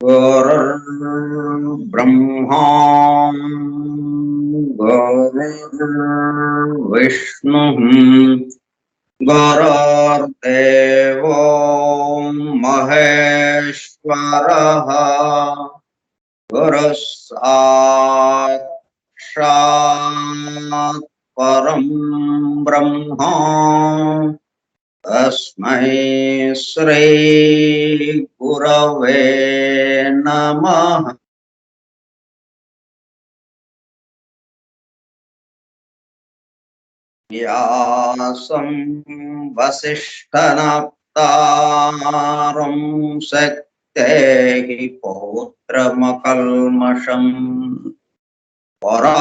गुरुर्ब्रह्मा गुरुर्विष्णुः गुरुर्देवो महेश्वरः गुरुः साक्षात् परं ब्रह्म तस्मै श्री गुरवे नमः। व्यासं वसिष्ठनप्तारं शक्तेः पौत्रमकल्मषम् पराशरात्मजं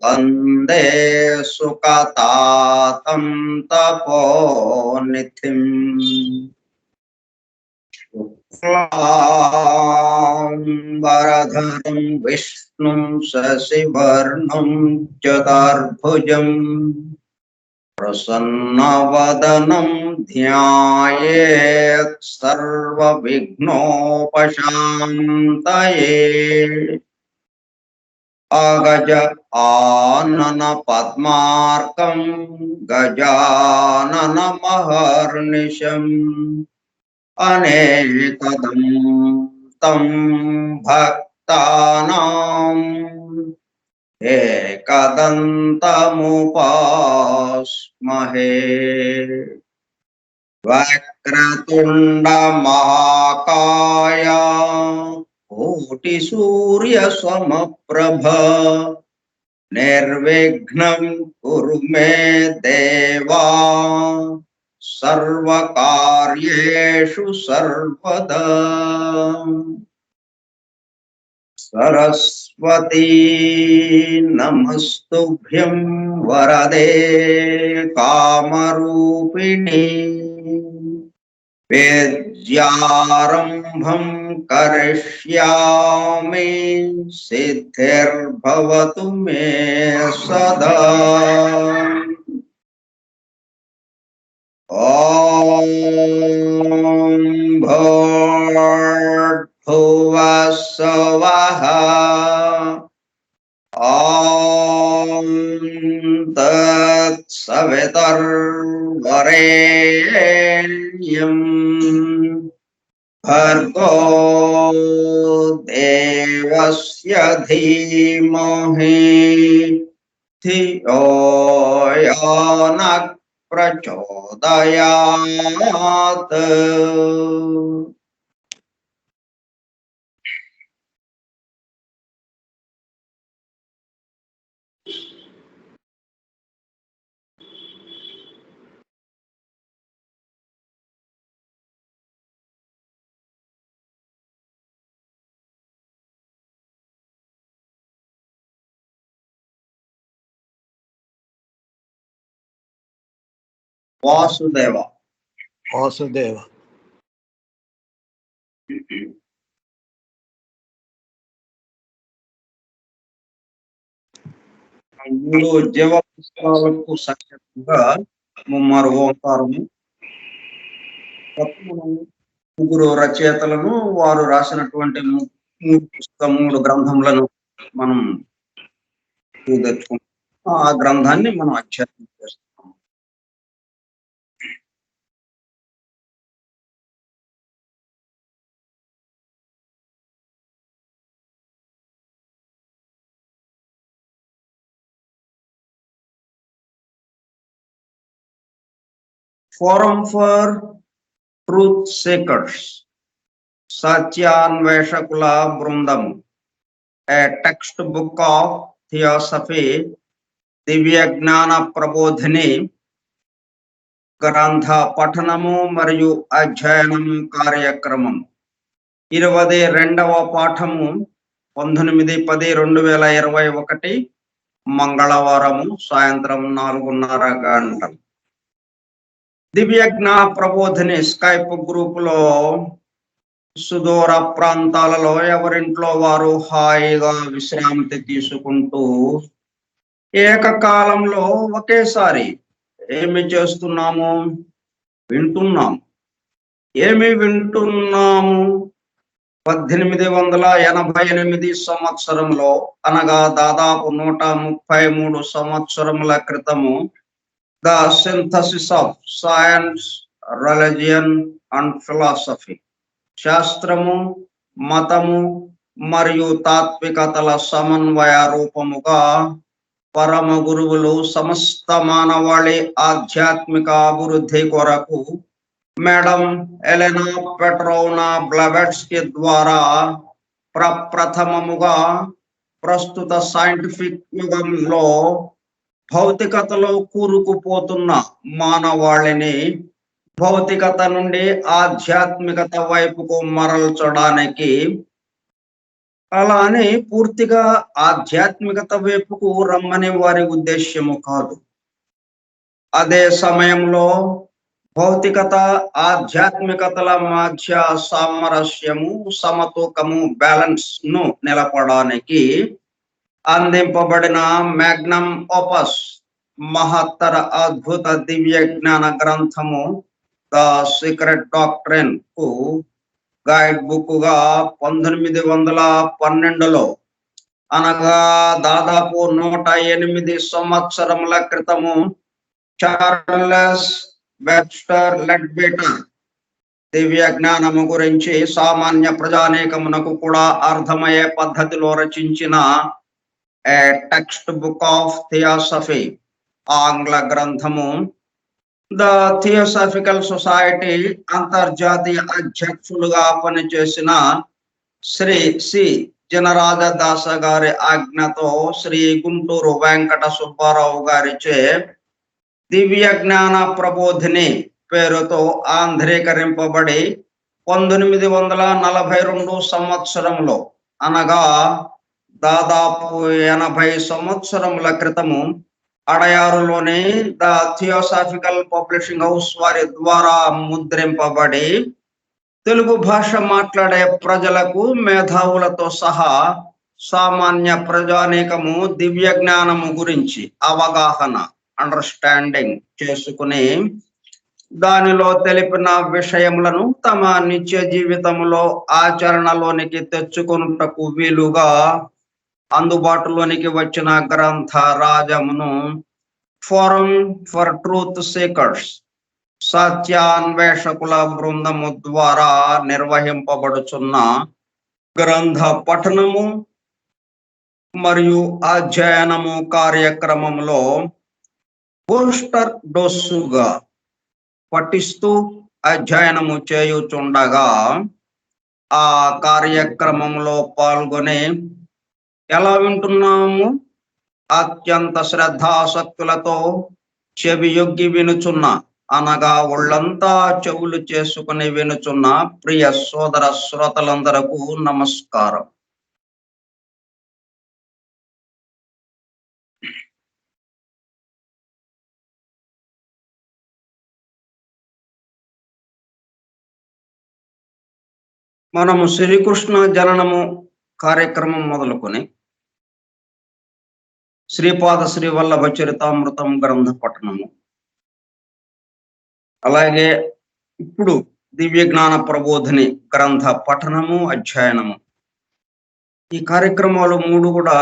वन्दे सुकतातं तपोनिधिम् शुक्लाम्बरधरं विष्णुं शशिवर्णं चतुर्भुजं प्रसन्नवदनं ध्यायेत् सर्वविघ्नोपशान्तये। अगज आनन पद्मार्कं गजाननमहर्निशम् अनेकदं तं भक्तानां एकदन्तमुपास्महे। वक्रतुण्डमहाकाय कोटिसूर्यसमप्रभ निर्विघ्नं कुरु मे देवा सर्वकार्येषु सर्वदा। सरस्वती नमस्तुभ्यं वरदे कामरूपिणी विद्यारम्भं करिष्यामि सिद्धिर्भवतु मे सदा। ॐ भूर्भुवः स्वः ॐ तत्सवितुर्वरेण्यं भर्गो देवस्य धीमहि धियो यो नः प्रचोदयात्। వాసుదేవ. వాసుదేవ. మూడు జీవ పుస్తకాలకు సఖ్యంగా ముమ్మారు ఓంకారము. ముగ్గురు రచయితలను వారు రాసినటువంటి మూడు గ్రంథములను మనం తెచ్చుకుంటాం. ఆ గ్రంథాన్ని మనం అధ్యయనం చేస్తాం. ఫోరం ఫర్ ట్రూత్ సీకర్స్, సత్యాన్వేషకుల బృందం, ఏ టెక్స్ట్ బుక్ ఆఫ్ థియోసఫీ, దివ్య జ్ఞాన ప్రబోధిని గ్రంథ పఠనము మరియు అధ్యయనము కార్యక్రమం 22వ పాఠము 19/10/2021 మంగళవారము సాయంత్రం 4:30 గంటలు. దివ్య జ్ఞాన ప్రబోధిని స్కైప్ గ్రూప్ లో సుదూర ప్రాంతాలలో ఎవరింట్లో వారు హాయిగా విశ్రాంతి తీసుకుంటూ ఏకకాలంలో ఒకేసారి ఏమి చేస్తున్నాము? వింటున్నాము. ఏమి వింటున్నాము? 1888 సంవత్సరంలో, అనగా దాదాపు 133 సంవత్సరముల క్రితము, the synthesis of science, religion and philosophy, శాస్త్రము, మతము మరియు తాత్వికతల సమన్వయ రూపముగా పరమ గురువులు సమస్త మానవాళి ఆధ్యాత్మిక అభివృద్ధి కొరకు మేడం ఎలెనా పెట్రోవ్నా బ్లవెట్స్కీ ద్వారా ప్రప్రథమముగా ప్రస్తుత సైంటిఫిక్ యుగంలో భౌతికతలో కూరుకుపోతున్న మానవాళిని భౌతికత నుండి ఆధ్యాత్మికత వైపుకు మరల్చడానికి, అలా అని పూర్తిగా ఆధ్యాత్మికత వైపుకు రమ్మని వారి ఉద్దేశ్యము కాదు. అదే సమయంలో భౌతికత ఆధ్యాత్మికతల మధ్య సామరస్యము, సమతూకము, బ్యాలెన్స్ ను నిలపడానికి అందింపబడిన మ్యాగ్నమ్ ఓపస్, మహత్తర అద్భుత దివ్య జ్ఞాన గ్రంథము ద సీక్రెట్ డాక్ట్రిన్ కు గైడ్ బుక్ గా 1912లో, అనగా దాదాపు 108 సంవత్సరముల క్రితము, చార్లెస్ వెబ్స్టర్ లెడ్బీటర్ దివ్య జ్ఞానము గురించి సామాన్య ప్రజానీకమునకు కూడా అర్థమయ్యే పద్ధతిలో రచించిన ఏ టెక్స్ట్ బుక్ ఆఫ్ థియోసఫీ ఆంగ్ల గ్రంథము, ద థియోసాఫికల్ సొసైటీ అంతర్జాతీయ అధ్యక్షులుగా పనిచేసిన శ్రీ సి జనరాజదాస గారి ఆజ్ఞతో శ్రీ గుంటూరు వెంకట సుబ్బారావు గారిచే దివ్య జ్ఞాన ప్రబోధిని పేరుతో ఆంధ్రీకరింపబడి 1942 సంవత్సరంలో, అనగా దాదాపు 80 సంవత్సరముల క్రితము, అడయారులోని ద థియోసాఫికల్ పబ్లిషింగ్ హౌస్ వారి ద్వారా ముద్రింపబడి తెలుగు భాష మాట్లాడే ప్రజలకు, మేధావులతో సహా సామాన్య ప్రజానీకము దివ్య జ్ఞానము గురించి అవగాహన, అండర్స్టాండింగ్ చేసుకుని దానిలో తెలిపిన విషయములను తమ నిత్య జీవితంలో ఆచరణలోనికి తెచ్చుకొనుటకు వీలుగా అందుబాటులోనికి వచ్చిన గ్రంథ రాజమును ఫోరం ఫర్ ట్రూత్ సీకర్స్, సత్యాన్వేషకుల బృందము ద్వారా నిర్వహింపబడుచున్న గ్రంథ పఠనము మరియు అధ్యయనము కార్యక్రమంలో బూస్టర్ డోసుగా పఠిస్తూ అధ్యయనము చేయుచుండగా, ఆ కార్యక్రమంలో పాల్గొని ఎలా వింటున్నాము? అత్యంత శ్రద్ధాసక్తులతో చెవియొగ్గి వినుచున్న, అనగా ఒళ్ళంతా చెవులు చేసుకుని వినుచున్న ప్రియ సోదర శ్రోతలందరకు నమస్కారం. మనము శ్రీకృష్ణ జననము కార్యక్రమం మొదలుకొని శ్రీపాద శ్రీవల్లభ చరితామృతం గ్రంథ పఠనము, అలాగే ఇప్పుడు దివ్య జ్ఞాన ప్రబోధిని గ్రంథ పఠనము, అధ్యయనము, ఈ కార్యక్రమాలు 3 కూడా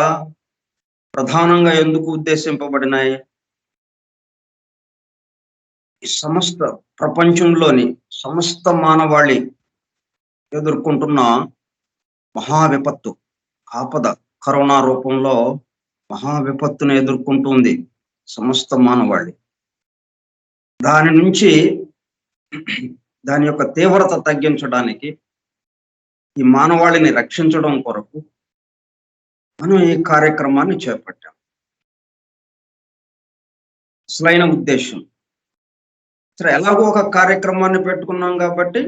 ప్రధానంగా ఎందుకు ఉద్దేశింపబడినాయి? ఈ సమస్త ప్రపంచంలోని సమస్త మానవాళి ఎదుర్కొంటున్న మహా విపత్తు, ఆపద, కరోనా రూపంలో మహా విపత్తును ఎదుర్కొంటుంది సమస్త మానవాళి. దాని నుంచి దాని యొక్క తీవ్రత తగ్గించడానికి, ఈ మానవాళిని రక్షించడం కొరకు మనం ఈ కార్యక్రమాన్ని చేపట్టాం. అసలైన ఉద్దేశం సరే, ఎలాగో ఒక కార్యక్రమాన్ని పెట్టుకున్నాం కాబట్టి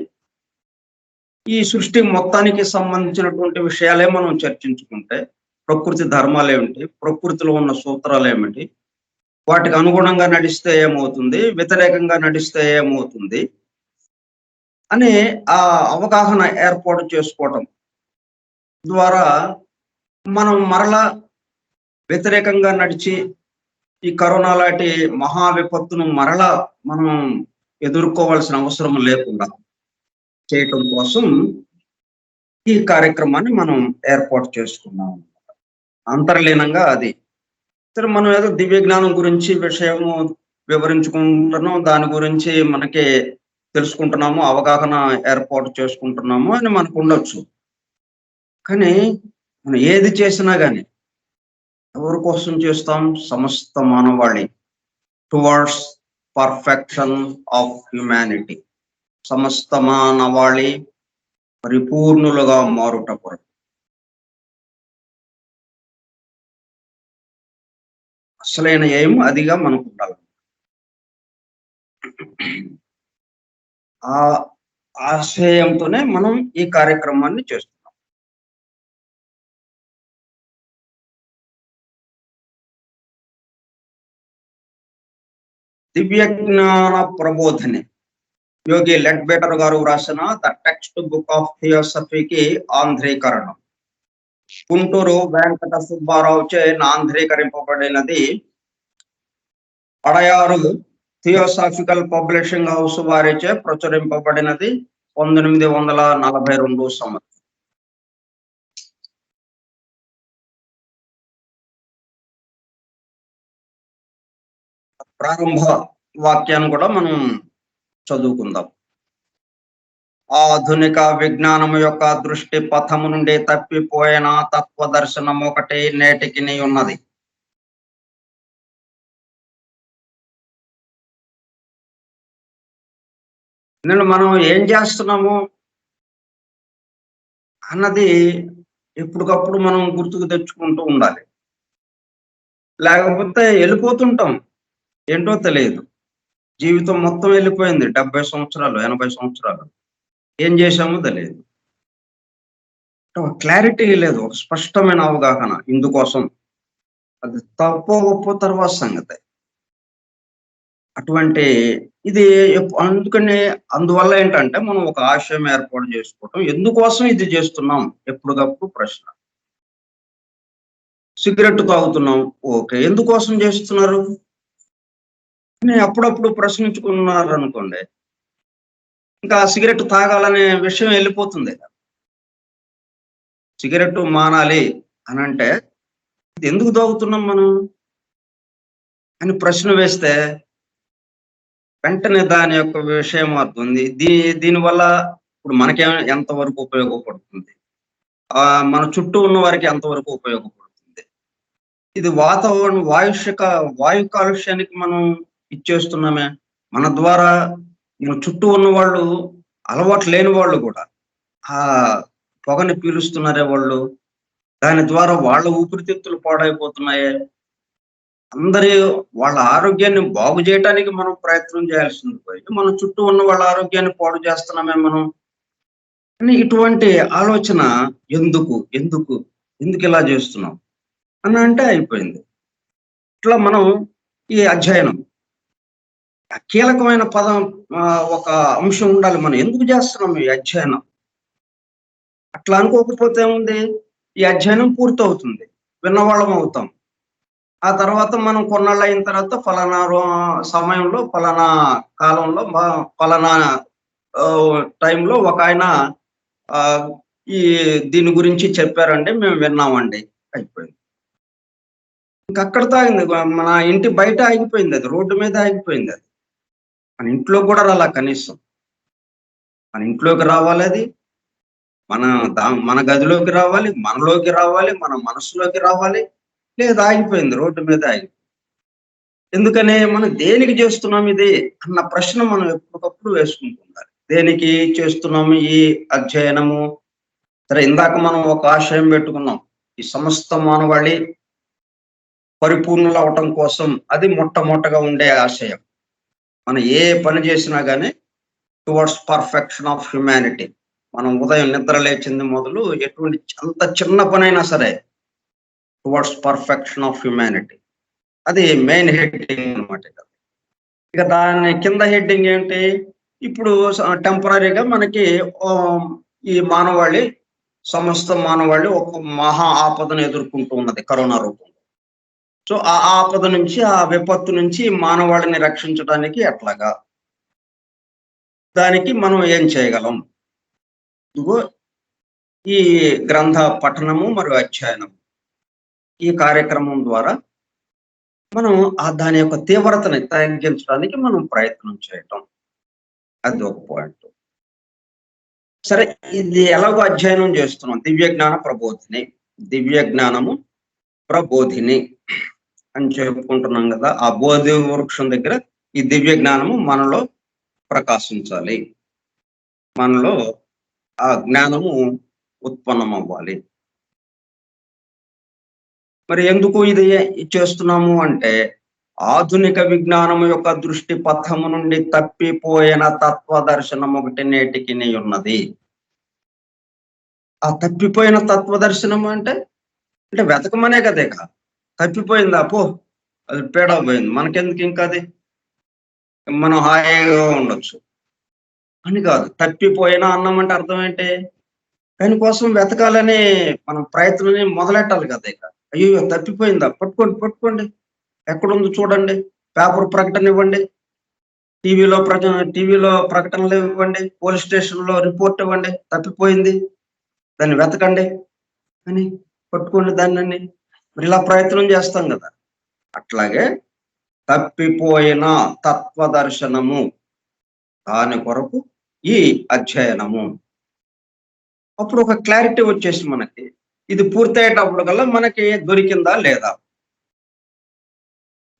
ఈ సృష్టి మొత్తానికి సంబంధించినటువంటి విషయాలే మనం చర్చించుకుంటే, ప్రకృతి ధర్మాలు ఏమిటి, ప్రకృతిలో ఉన్న సూత్రాలు ఏమిటి, వాటికి అనుగుణంగా నడిస్తే ఏమవుతుంది, వ్యతిరేకంగా నడిస్తే ఏమవుతుంది అని ఆ అవగాహన ఏర్పాటు చేసుకోవటం ద్వారా మనం మరలా వ్యతిరేకంగా నడిచి ఈ కరోనా లాంటి మహా విపత్తును మరలా మనం ఎదుర్కోవాల్సిన అవసరం లేకుండా చేయటం కోసం ఈ కార్యక్రమాన్ని మనం ఏర్పాటు చేసుకున్నాం. అంతర్లీనంగా అది సరే, మనం ఏదో దివ్య జ్ఞానం గురించి విషయము వివరించుకుంటున్నాం, దాని గురించి మనకి తెలుసుకుంటున్నాము, అవగాహన ఏర్పాటు చేసుకుంటున్నాము అని మనకు ఉండొచ్చు. కానీ మనం ఏది చేసినా కానీ ఎవరి కోసం చేస్తాం? సమస్త మానవాళి, టువర్డ్స్ పర్ఫెక్షన్ ఆఫ్ హ్యుమానిటీ, సమస్త మానవాళి పరిపూర్ణులుగా మారుట కొరకు. అసలైన ఏం అదిగా మనకు ఉండాలి. ఆ ఆశయంతోనే మనం ఈ కార్యక్రమాన్ని చేస్తున్నాం. దివ్య జ్ఞాన ప్రబోధిని యోగి లెడ్బెటర్ గారు రాసిన ద టెక్స్ట్ బుక్ ఆఫ్ థియోసఫీకి ఆంధ్రీకరణం గుంటూరు వెంకట సుబ్బారావు చే ఆంధ్రీకరింపబడినది. అడయారు థియోసాఫికల్ పబ్లిషింగ్ హౌస్ వారిచే ప్రచురింపబడినది 1942 సంవత్సరం. ప్రారంభ వాక్యాన్ని కూడా మనం చదువుకుందాం. ఆధునిక విజ్ఞానము యొక్క దృష్టి పథము నుండి తప్పిపోయిన తత్వదర్శనం ఒకటి నేటికి ఉన్నది. నేను మనం ఏం చేస్తున్నాము అన్నది ఎప్పటికప్పుడు మనం గుర్తుకు తెచ్చుకుంటూ ఉండాలి. లేకపోతే వెళ్ళిపోతుంటాం, ఏంటో తెలియదు. జీవితం మొత్తం వెళ్ళిపోయింది, 70 సంవత్సరాలు 80 సంవత్సరాలు, ఏం చేశామో తెలియదు. క్లారిటీ లేదు, ఒక స్పష్టమైన అవగాహన ఇందుకోసం. అది తప్పో ఒప్పో తర్వాత సంగతి. అటువంటి ఇది అందువల్ల ఏంటంటే మనం ఒక ఆశయం ఏర్పాటు చేసుకోవటం, ఎందుకోసం ఇది చేస్తున్నాం ఎప్పటికప్పుడు ప్రశ్న. సిగరెట్ తాగుతున్నాం, ఓకే, ఎందుకోసం చేస్తున్నారు అని అప్పుడప్పుడు ప్రశ్నించుకున్నారు అనుకోండి, ఇంకా సిగరెట్ తాగాలనే విషయం వెళ్ళిపోతుంది. సిగరెట్ మానాలి అని అంటే ఇది ఎందుకు తాగుతున్నాం మనం అని ప్రశ్న వేస్తే వెంటనే దాని యొక్క విషయం అవుతుంది. దీనివల్ల ఇప్పుడు మనకే ఎంతవరకు ఉపయోగపడుతుంది, మన చుట్టూ ఉన్న వారికి ఎంతవరకు ఉపయోగపడుతుంది, ఇది వాతావరణ వాయు కాలుష్యానికి మనం ఇచ్చేస్తున్నామే. మన ద్వారా మన చుట్టూ ఉన్న వాళ్ళు, అలవాటు లేని వాళ్ళు కూడా ఆ పొగని పీలుస్తున్నారే వాళ్ళు, దాని ద్వారా వాళ్ళ ఊపిరితిత్తులు పాడైపోతున్నాయే. అందరి వాళ్ళ ఆరోగ్యాన్ని బాగు చేయడానికి మనం ప్రయత్నం చేయాల్సింది పోయి మన చుట్టూ ఉన్న వాళ్ళ ఆరోగ్యాన్ని పాడు చేస్తున్నామే మనం అని ఇటువంటి ఆలోచన ఎందుకు ఎందుకు ఎందుకు ఇలా చేస్తున్నాం అని అంటే అయిపోయింది. ఇట్లా మనం ఈ అధ్యయనం కీలకమైన పదం, ఒక అంశం ఉండాలి. మనం ఎందుకు చేస్తున్నాం ఈ అధ్యయనం? అట్లా అనుకోకపోతే ఏముంది, ఈ అధ్యయనం పూర్తవుతుంది, విన్నవాళ్ళం అవుతాం. ఆ తర్వాత మనం కొన్నాళ్ళు అయిన తర్వాత ఫలానా సమయంలో ఫలానా కాలంలో ఫలానా టైంలో ఒక ఆయన ఈ దీని గురించి చెప్పారండి, మేము విన్నామండి, అయిపోయింది. ఇంకక్కడితో ఆగింది. మన ఇంటి బయట ఆగిపోయింది అది, రోడ్డు మీద ఆగిపోయింది అది. మన ఇంట్లో కూడా రాలా కనీసం. మన ఇంట్లోకి రావాలి అది, మన గదిలోకి రావాలి, మనలోకి రావాలి, మన మనసులోకి రావాలి. లేదు, ఆగిపోయింది, రోడ్డు మీద ఆగిపోయింది. ఎందుకని మనం దేనికి చేస్తున్నాం ఇది అన్న ప్రశ్న మనం ఎప్పటికప్పుడు వేసుకుంటూ ఉండాలి. దేనికి చేస్తున్నాము ఈ అధ్యయనము? సరే, ఇందాక మనం ఒక ఆశయం పెట్టుకున్నాం, ఈ సమస్త మానవాళి పరిపూర్ణులు అవటం కోసం. అది మొట్టమొదటగా ఉండే ఆశయం. మనం ఏ పని చేసినా గానీ టువర్డ్స్ పర్ఫెక్షన్ ఆఫ్ హ్యుమానిటీ. మనం ఉదయం నిద్ర లేచింది మొదలు ఎటువంటి అంత చిన్న పనైనా సరే టువర్డ్స్ పర్ఫెక్షన్ ఆఫ్ హ్యుమానిటీ. అది మెయిన్ హెడ్డింగ్ అనమాట. ఇక దాని కింద హెడ్డింగ్ ఏంటి? ఇప్పుడు టెంపరీగా మనకి ఈ మానవాళి, సమస్త మానవాళి ఒక మహా ఆపదను ఎదుర్కొంటూ ఉన్నది, కరోనా రూపంలో. సో ఆ ఆపద నుంచి, ఆ విపత్తు నుంచి మానవాళిని రక్షించడానికి ఎట్లాగా, దానికి మనం ఏం చేయగలం? ఇదిగో ఈ గ్రంథ పఠనము మరియు అధ్యయనం, ఈ కార్యక్రమం ద్వారా మనం దాని యొక్క తీవ్రతని తగ్గించడానికి మనం ప్రయత్నం చేయటం, అది ఒక పాయింట్. సరే, ఇది ఎలాగో అధ్యయనం చేస్తున్నాం, దివ్య జ్ఞాన ప్రబోధిని, దివ్య జ్ఞానము ప్రబోధిని అని చెప్పుకుంటున్నాం కదా. ఆ బోధి వృక్షం దగ్గర ఈ దివ్య జ్ఞానము మనలో ప్రకాశించాలి, మనలో ఆ జ్ఞానము ఉత్పన్నం అవ్వాలి. మరి ఎందుకు ఇది చేస్తున్నాము అంటే, ఆధునిక విజ్ఞానము యొక్క దృష్టి పథము నుండి తప్పిపోయిన తత్వ దర్శనం ఒకటి నేటికి ఉన్నది. ఆ తప్పిపోయిన తత్వ దర్శనం అంటే వెతకమనే కదా. ఇక తప్పిపోయింది, అపో అది పేడా పోయింది, మనకెందుకు ఇంకా అది, మనం హాయిగా ఉండొచ్చు అని కాదు. తప్పిపోయినా అన్నామంటే అర్థం ఏంటి? దానికోసం వెతకాలని మనం ప్రయత్నం మొదలెట్టాలి కదా. ఇక అయ్యో తప్పిపోయిందా, పట్టుకోండి పట్టుకోండి, ఎక్కడుంది చూడండి, పేపర్ ప్రకటన ఇవ్వండి, టీవీలో ప్రకటనలు ఇవ్వండి, పోలీస్ స్టేషన్లో రిపోర్ట్ ఇవ్వండి, తప్పిపోయింది, దాన్ని వెతకండి అని, పట్టుకోండి దాన్ని. మరి ఇలా ప్రయత్నం చేస్తాం కదా. అట్లాగే తప్పిపోయిన తత్వదర్శనము, దాని కొరకు ఈ అధ్యయనము. అప్పుడు ఒక క్లారిటీ వచ్చేసి మనకి ఇది పూర్తయ్యేటప్పుడు కల్లా మనకి దొరికిందా లేదా.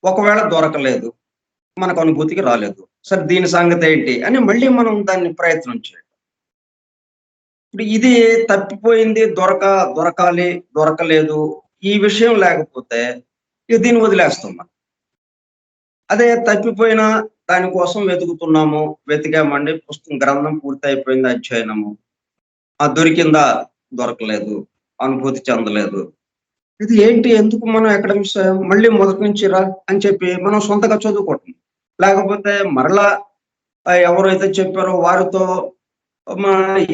ఒకవేళ దొరకలేదు, మనకు అనుభూతికి రాలేదు, సరే దీని సంగతి ఏంటి అని మళ్ళీ మనం దాన్ని ప్రయత్నం చేయాలి. ఇప్పుడు ఇది తప్పిపోయింది, దొరకాలి, దొరకలేదు, ఈ విషయం లేకపోతే ఇక దీన్ని వదిలేస్తాం మనం. అదే తప్పిపోయిన దానికోసం వెతుకుతున్నాము, వెతికామండి, పుస్తకం గ్రంథం పూర్తి అయిపోయింది, అధ్యయనము దొరికిందా, దొరకలేదు, అనుభూతి చెందలేదు, ఇది ఏంటి, ఎందుకు మనం అకాడమిక్స్ మళ్ళీ మొదటి నుంచి రా అని చెప్పి మనం సొంతగా చదువుకోవటం. లేకపోతే మరలా ఎవరైతే చెప్పారో వారితో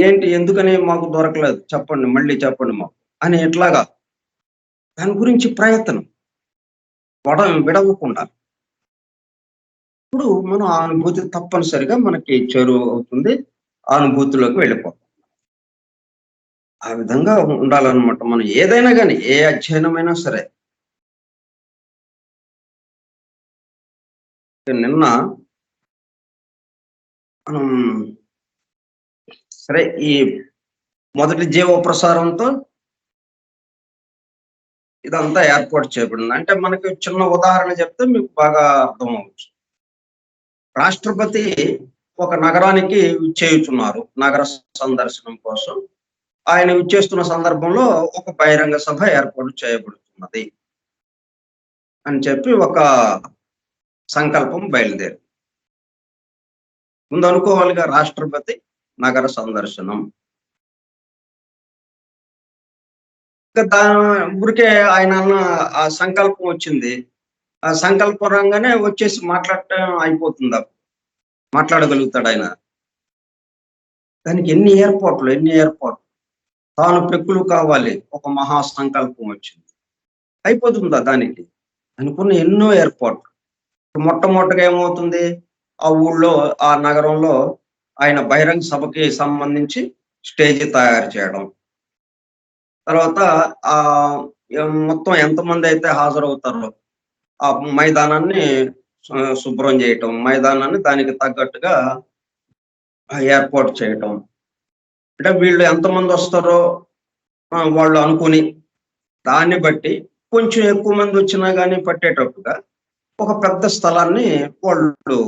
ఏంటి, ఎందుకని మాకు దొరకలేదు, చెప్పండి, మళ్ళీ చెప్పండి మాకు అని, ఎట్లాగా దాని గురించి ప్రయత్నం విడవకుండా. ఇప్పుడు మనం ఆ అనుభూతి తప్పనిసరిగా మనకి చేరువ అవుతుంది, ఆ అనుభూతిలోకి వెళ్ళిపోతాం. ఆ విధంగా ఉండాలన్నమాట. మనం ఏదైనా కానీ, ఏ అధ్యయనమైనా సరే. నిన్న మనం సరే ఈ మొదటి జీవ ప్రసారంతో ఇదంతా ఏర్పాటు చేయబడింది. అంటే మనకి చిన్న ఉదాహరణ చెప్తే మీకు బాగా అర్థం అవచ్చు. రాష్ట్రపతి ఒక నగరానికి చేయుచున్నారు, నగర సందర్శనం కోసం. ఆయన విచ్చేస్తున్న సందర్భంలో ఒక బహిరంగ సభ ఏర్పాటు చేయబడుతున్నది అని చెప్పి ఒక సంకల్పం బయలుదేరి. ముందు అనుకోవాలిగా, రాష్ట్రపతి నగర సందర్శనం. ఊరికే ఆయన అన్న ఆ సంకల్పం వచ్చింది, ఆ సంకల్పం రంగానే వచ్చేసి మాట్లాడటం అయిపోతుందా, మాట్లాడగలుగుతాడు ఆయన. దానికి ఎన్ని ఏర్పాట్లు. తాను పెక్కులు కావాలి, ఒక మహా సంకల్పం వచ్చింది. అయిపోతుందా దానికి? అనుకున్న ఎన్నో ఏర్పాట్లు. మొట్టమొదటగా ఏమవుతుంది? ఆ ఊళ్ళో, ఆ నగరంలో ఆయన బహిరంగ సభకి సంబంధించి స్టేజ్ తయారు చేయడం. తర్వాత మొత్తం ఎంతమందైతే హాజరవుతారో ఆ మైదానాన్ని శుభ్రం చేయటం. మైదానాన్ని దానికి తగ్గట్టుగా ఏర్పాటు చేయటం. అంటే వీళ్ళు ఎంతమందొస్తారో వాళ్ళు అనుకుని, దాన్ని బట్టి కొంచెం ఎక్కువ మందొచ్చినా గాని పట్టేటట్టుగా ఒక పెద్ద స్థలాన్ని వాళ్ళు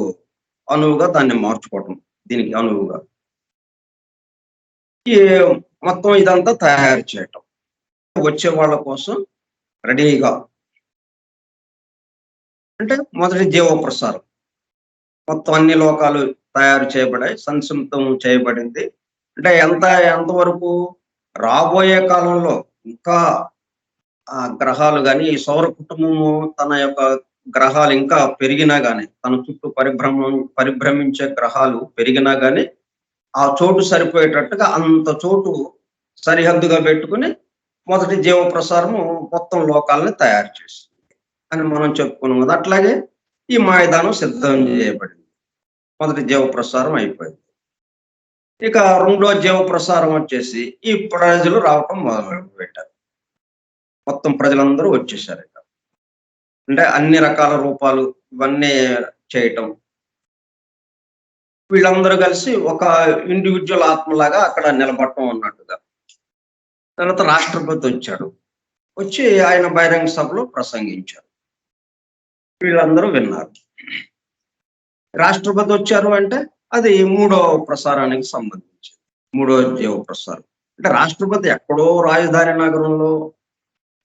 అనువుగా దాన్ని మార్చుకోవటం. దీనికి అనువుగా. ఈ మొత్తం ఇదంతా తయారు చేయటం. వచ్చే వాళ్ళ కోసం రెడీగా. అంటే మొదటి జీవప్రసారం. మొత్తం అన్ని లోకాలు తయారు చేయబడాయి. సంసిద్ధం చేయబడింది. అంటే ఎంతవరకు రాబోయే కాలంలో ఇంకా గ్రహాలు గాని, ఈ సౌర కుటుంబము తన యొక్క గ్రహాలు ఇంకా పెరిగినా గాని, తన చుట్టూ పరిభ్రమించే గ్రహాలు పెరిగినా గాని, ఆ చోటు సరిపోయేటట్టుగా అంత చోటు సరిహద్దుగా పెట్టుకొని మొదటి జీవప్రసారము మొత్తం లోకాలని తయారు చేసింది అని మనం చెప్పుకున్నాం కదా. అట్లాగే ఈ మైదానం సిద్ధం చేయబడింది. మొదటి జీవప్రసారం అయిపోయింది. ఇక రెండో జీవప్రసారం వచ్చేసి ఈ ప్రజలు రావటం మొదలుపెట్టారు. మొత్తం ప్రజలందరూ వచ్చేసారు ఇక. అంటే అన్ని రకాల రూపాలు ఇవన్నీ చేయటం. వీళ్ళందరూ కలిసి ఒక ఇండివిడ్యువల్ ఆత్మలాగా అక్కడ నిలబడటం అన్నట్టుగా. తర్వాత రాష్ట్రపతి వచ్చాడు. వచ్చి ఆయన బహిరంగ సభలో ప్రసంగించారు. వీళ్ళందరూ విన్నారు. రాష్ట్రపతి వచ్చారు అంటే అది మూడో ప్రసారానికి సంబంధించింది. మూడో జీవ ప్రసారం. అంటే రాష్ట్రపతి ఎక్కడో రాజధాని నగరంలో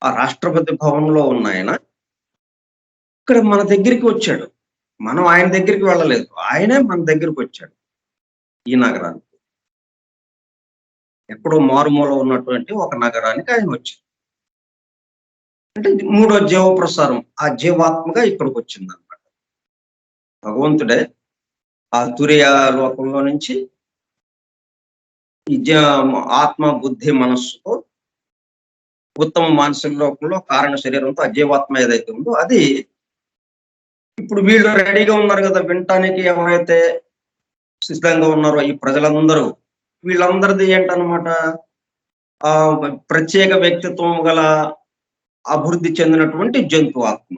ఆ రాష్ట్రపతి భవన్‌లో ఉన్న ఆయన ఇక్కడ మన దగ్గరికి వచ్చాడు. మనం ఆయన దగ్గరికి వెళ్ళలేదు. ఆయనే మన దగ్గరికొచ్చాడు. ఈ నగరానికి. ఎక్కడో మారుమూల ఉన్నటువంటి ఒక నగరానికి ఆయన వచ్చాడు. అంటే ఇది మూడో జీవ ప్రసారం. ఆ జీవాత్మగా ఇక్కడికొచ్చిందన్నమాట. భగవంతుడే ఆ తురియ లోకంలో నుంచి ఈ ఆత్మ, బుద్ధి, మనస్సుతో ఉత్తమ మానసిక లోకంలో కారణ శరీరంతో ఆ జీవాత్మ ఏదైతే ఉందో అది ఇప్పుడు వీళ్ళు రెడీగా ఉన్నారు కదా వినటానికి. ఎవరైతే సిద్ధంగా ఉన్నారో ఈ ప్రజలందరూ, వీళ్ళందరిది ఏంటన్నమాట ఆ ప్రత్యేక వ్యక్తిత్వం గల అభివృద్ధి చెందినటువంటి జంతు ఆత్మ.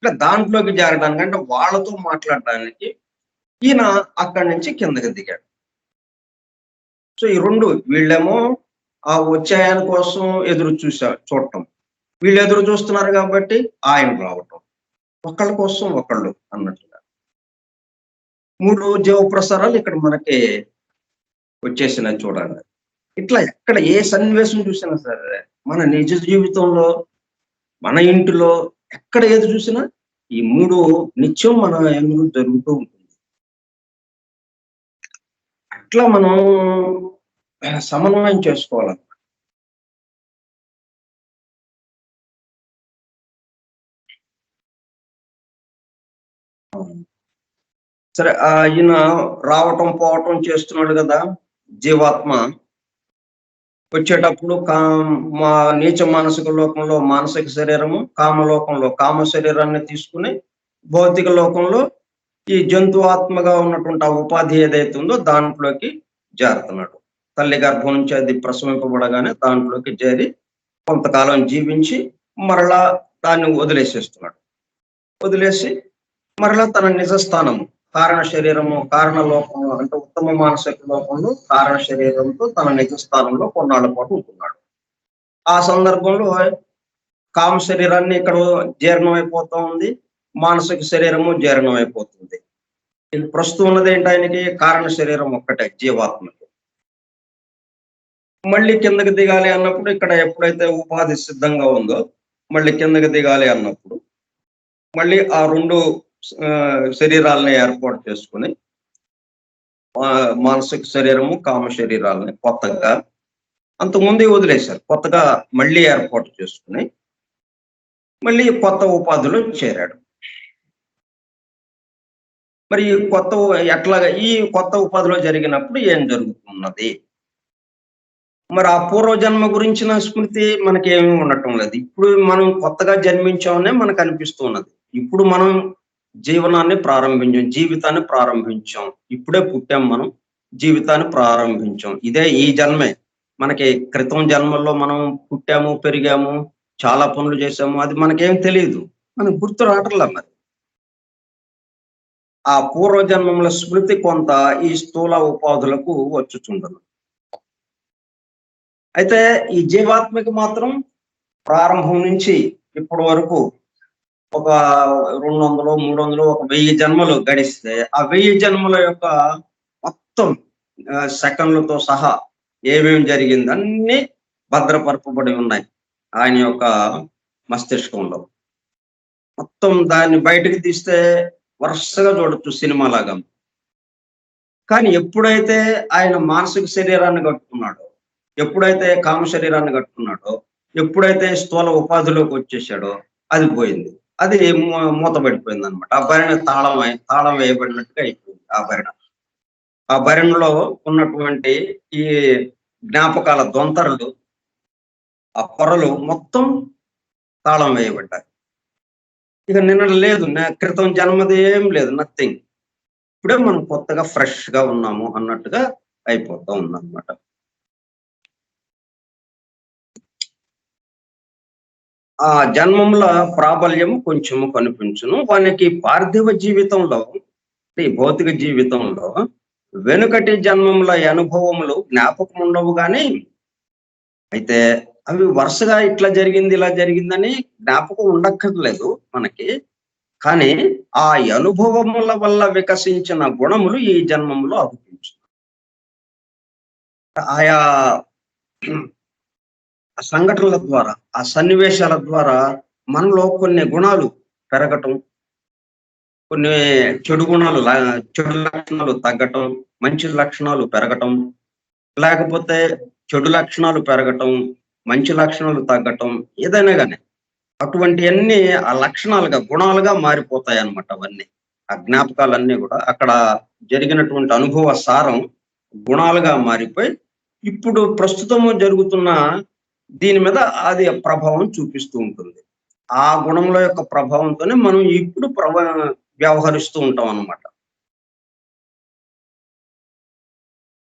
అంటే దాంట్లోకి చేరడానికి, అంటే వాళ్ళతో మాట్లాడడానికి ఈయన అక్కడి నుంచి కిందకి దిగాడు. సో ఈ రెండు వీళ్ళేమో ఆ వచ్చే ఆయన కోసం ఎదురు చూడటం. వీళ్ళు ఎదురు చూస్తున్నారు కాబట్టి ఆయన రావటం. ఒకళ్ళ కోసం ఒకళ్ళు అన్నట్లుగా. మూడు జీవ ప్రసారాలు ఇక్కడ మనకి వచ్చేసినాయి చూడండి. ఇట్లా ఎక్కడ ఏ సన్నివేశం చూసినా సరే, మన నిజ జీవితంలో, మన ఇంటిలో ఎక్కడ ఏది చూసినా ఈ మూడు నిత్యం మన ఎదురు జరుగుతూ ఉంటుంది. అట్లా మనం సమన్వయం చేసుకోవాలి. సరే ఈయన రావటం పోవటం చేస్తున్నాడు కదా జీవాత్మ. వచ్చేటప్పుడు మా నీచ మానసిక లోకంలో మానసిక శరీరము, కామలోకంలో కామ శరీరాన్ని తీసుకుని భౌతిక లోకంలో ఈ జంతు ఆత్మగా ఉన్నటువంటి ఆ ఉపాధి ఏదైతే ఉందో దాంట్లోకి చేరుతున్నాడు. తల్లి గర్భం నుంచి అది ప్రసవింపబడగానే దాంట్లోకి చేరి కొంతకాలం జీవించి మరలా దాన్ని వదిలేసేస్తున్నాడు. వదిలేసి మరలా తన నిజ స్థానము కారణ శరీరము, కారణ లోకంలో అంటే ఉత్తమ మానసిక లోకంలో కారణ శరీరంతో తన నిజ స్థానంలో కొన్నాళ్ళ పాటు ఉంటున్నాడు. ఆ సందర్భంలో కామ శరీరాన్ని ఇక్కడ జీర్ణం అయిపోతా ఉంది, మానసిక శరీరము జీర్ణం అయిపోతుంది. ఇది ప్రస్తుతం ఉన్నది ఏంటి ఆయనకి కారణ శరీరం ఒక్కటే జీవాత్మకి. మళ్ళీ కిందకి దిగాలి అన్నప్పుడు ఇక్కడ ఎప్పుడైతే ఉపాధి సిద్ధంగా ఉందో మళ్ళీ కిందకి దిగాలి అన్నప్పుడు మళ్ళీ ఆ రెండు శరీరాలని ఏర్పాటు చేసుకుని మానసిక శరీరము, కామ శరీరాలని కొత్తగా అంతకుముందే వదిలేశారు. కొత్తగా మళ్ళీ ఏర్పాటు చేసుకుని మళ్ళీ కొత్త ఉపాధిలో చేరాడు. మరి ఎట్లాగా ఈ కొత్త ఉపాధిలో జరిగినప్పుడు ఏం జరుగుతున్నది మరి ఆ పూర్వజన్మ గురించిన స్మృతి మనకేమీ ఉండటం లేదు. ఇప్పుడు మనం కొత్తగా జన్మించామనే మనకు అనిపిస్తూ ఉన్నది. ఇప్పుడు మనం జీవనాన్ని ప్రారంభించాం. జీవితాన్ని ప్రారంభించాం. ఇప్పుడే పుట్టాం మనం. జీవితాన్ని ప్రారంభించాం. ఇదే ఈ జన్మే. మనకి క్రితం జన్మల్లో మనం పుట్టాము, పెరిగాము, చాలా పనులు చేశాము. అది మనకేం తెలీదు. మనకు గుర్తు రావట్లా మరి. ఆ పూర్వజన్మముల స్మృతి కొంత ఈ స్థూల ఉపాధులకు వచ్చుచుండును. అయితే ఈ జీవాత్మకి మాత్రం ప్రారంభం నుంచి ఇప్పటి వరకు ఒక 200, 300, ఒక 1000 జన్మలు గడిస్తే, ఆ 1000 జన్మల యొక్క మొత్తం సెకన్లతో సహా ఏమేమి జరిగింది అన్నీ భద్రపరపబడి ఉన్నాయి ఆయన యొక్క మస్తిష్కంలో. మొత్తం దాన్ని బయటకు తీస్తే వరుసగా చూడొచ్చు సినిమాలాగా. కానీ ఎప్పుడైతే ఆయన మానసిక శరీరాన్ని కట్టుకున్నాడో, ఎప్పుడైతే కామ శరీరాన్ని కట్టుకున్నాడో, ఎప్పుడైతే స్థూల ఉపాధిలోకి వచ్చేసాడో అది పోయింది. అది మూతబడిపోయిందనమాట. ఆ భరణ తాళం వేయబడినట్టుగా అయిపోయింది ఆ భరణ. ఆ భరణలో ఉన్నటువంటి ఈ జ్ఞాపకాల దొంతరలు, ఆ పొరలు మొత్తం తాళం వేయబడ్డాయి. ఇక నిన్న లేదు, క్రితం జన్మది ఏం లేదు, నథింగ్. ఇప్పుడే మనం కొత్తగా ఫ్రెష్ గా ఉన్నాము అన్నట్టుగా అయిపోతా ఉందన్నమాట. ఆ జన్మముల ప్రాబల్యము కొంచెము కనిపించును. వానికి పార్థివ జీవితంలో, ఈ భౌతిక జీవితంలో వెనుకటి జన్మముల అనుభవములు జ్ఞాపకం ఉండవు గాని, అయితే అవి వరుసగా ఇట్లా జరిగింది, ఇలా జరిగిందని జ్ఞాపకం ఉండక్కర్లేదు మనకి. కానీ ఆ అనుభవముల వల్ల వికసించిన గుణములు ఈ జన్మములో అగుపించు. ఆయా సంఘటనల ద్వారా, ఆ సన్నివేశాల ద్వారా మనలో కొన్ని గుణాలు పెరగటం, కొన్ని చెడు లక్షణాలు తగ్గటం, మంచి లక్షణాలు పెరగటం, లేకపోతే చెడు లక్షణాలు పెరగటం, మంచి లక్షణాలు తగ్గటం, ఏదైనా గాని అటువంటివన్నీ ఆ లక్షణాలుగా, గుణాలుగా మారిపోతాయి అన్నమాట అవన్నీ. ఆ జ్ఞాపకాలన్నీ కూడా అక్కడ జరిగినటువంటి అనుభవ సారం గుణాలుగా మారిపోయి, ఇప్పుడు ప్రస్తుతము జరుగుతున్న దీని మీద అది ప్రభావం చూపిస్తూ ఉంటుంది. ఆ గుణముల యొక్క ప్రభావంతోనే మనం ఇప్పుడు వ్యవహరిస్తూ ఉంటాం అన్నమాట.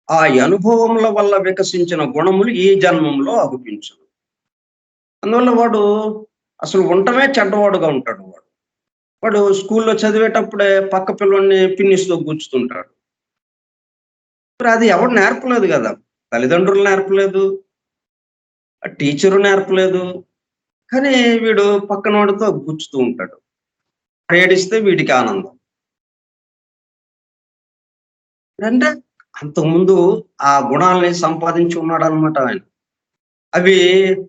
ఆ అనుభవముల వల్ల వికసించిన గుణములు ఈ జన్మంలో అగుపించును. అందువల్ల వాడు అసలు ఉండటమే చెడ్డవాడుగా ఉంటాడు వాడు. వాడు స్కూల్లో చదివేటప్పుడే పక్క పిల్లోడిని పిన్నిస్‌తో గుచ్చుతుంటాడు. మరి అది ఎవడు నేర్పలేదు గదా! తల్లిదండ్రులు నేర్పలేదు, ఆ టీచరు నేర్పలేదు. కానీ వీడు పక్కనోడితో గుచ్చుతూ ఉంటాడు. ఏడిస్తే వీడికి ఆనందం. అంటే అంతకుముందు ఆ గుణాల్ని సంపాదించి ఉన్నాడనమాట ఆయన. అవి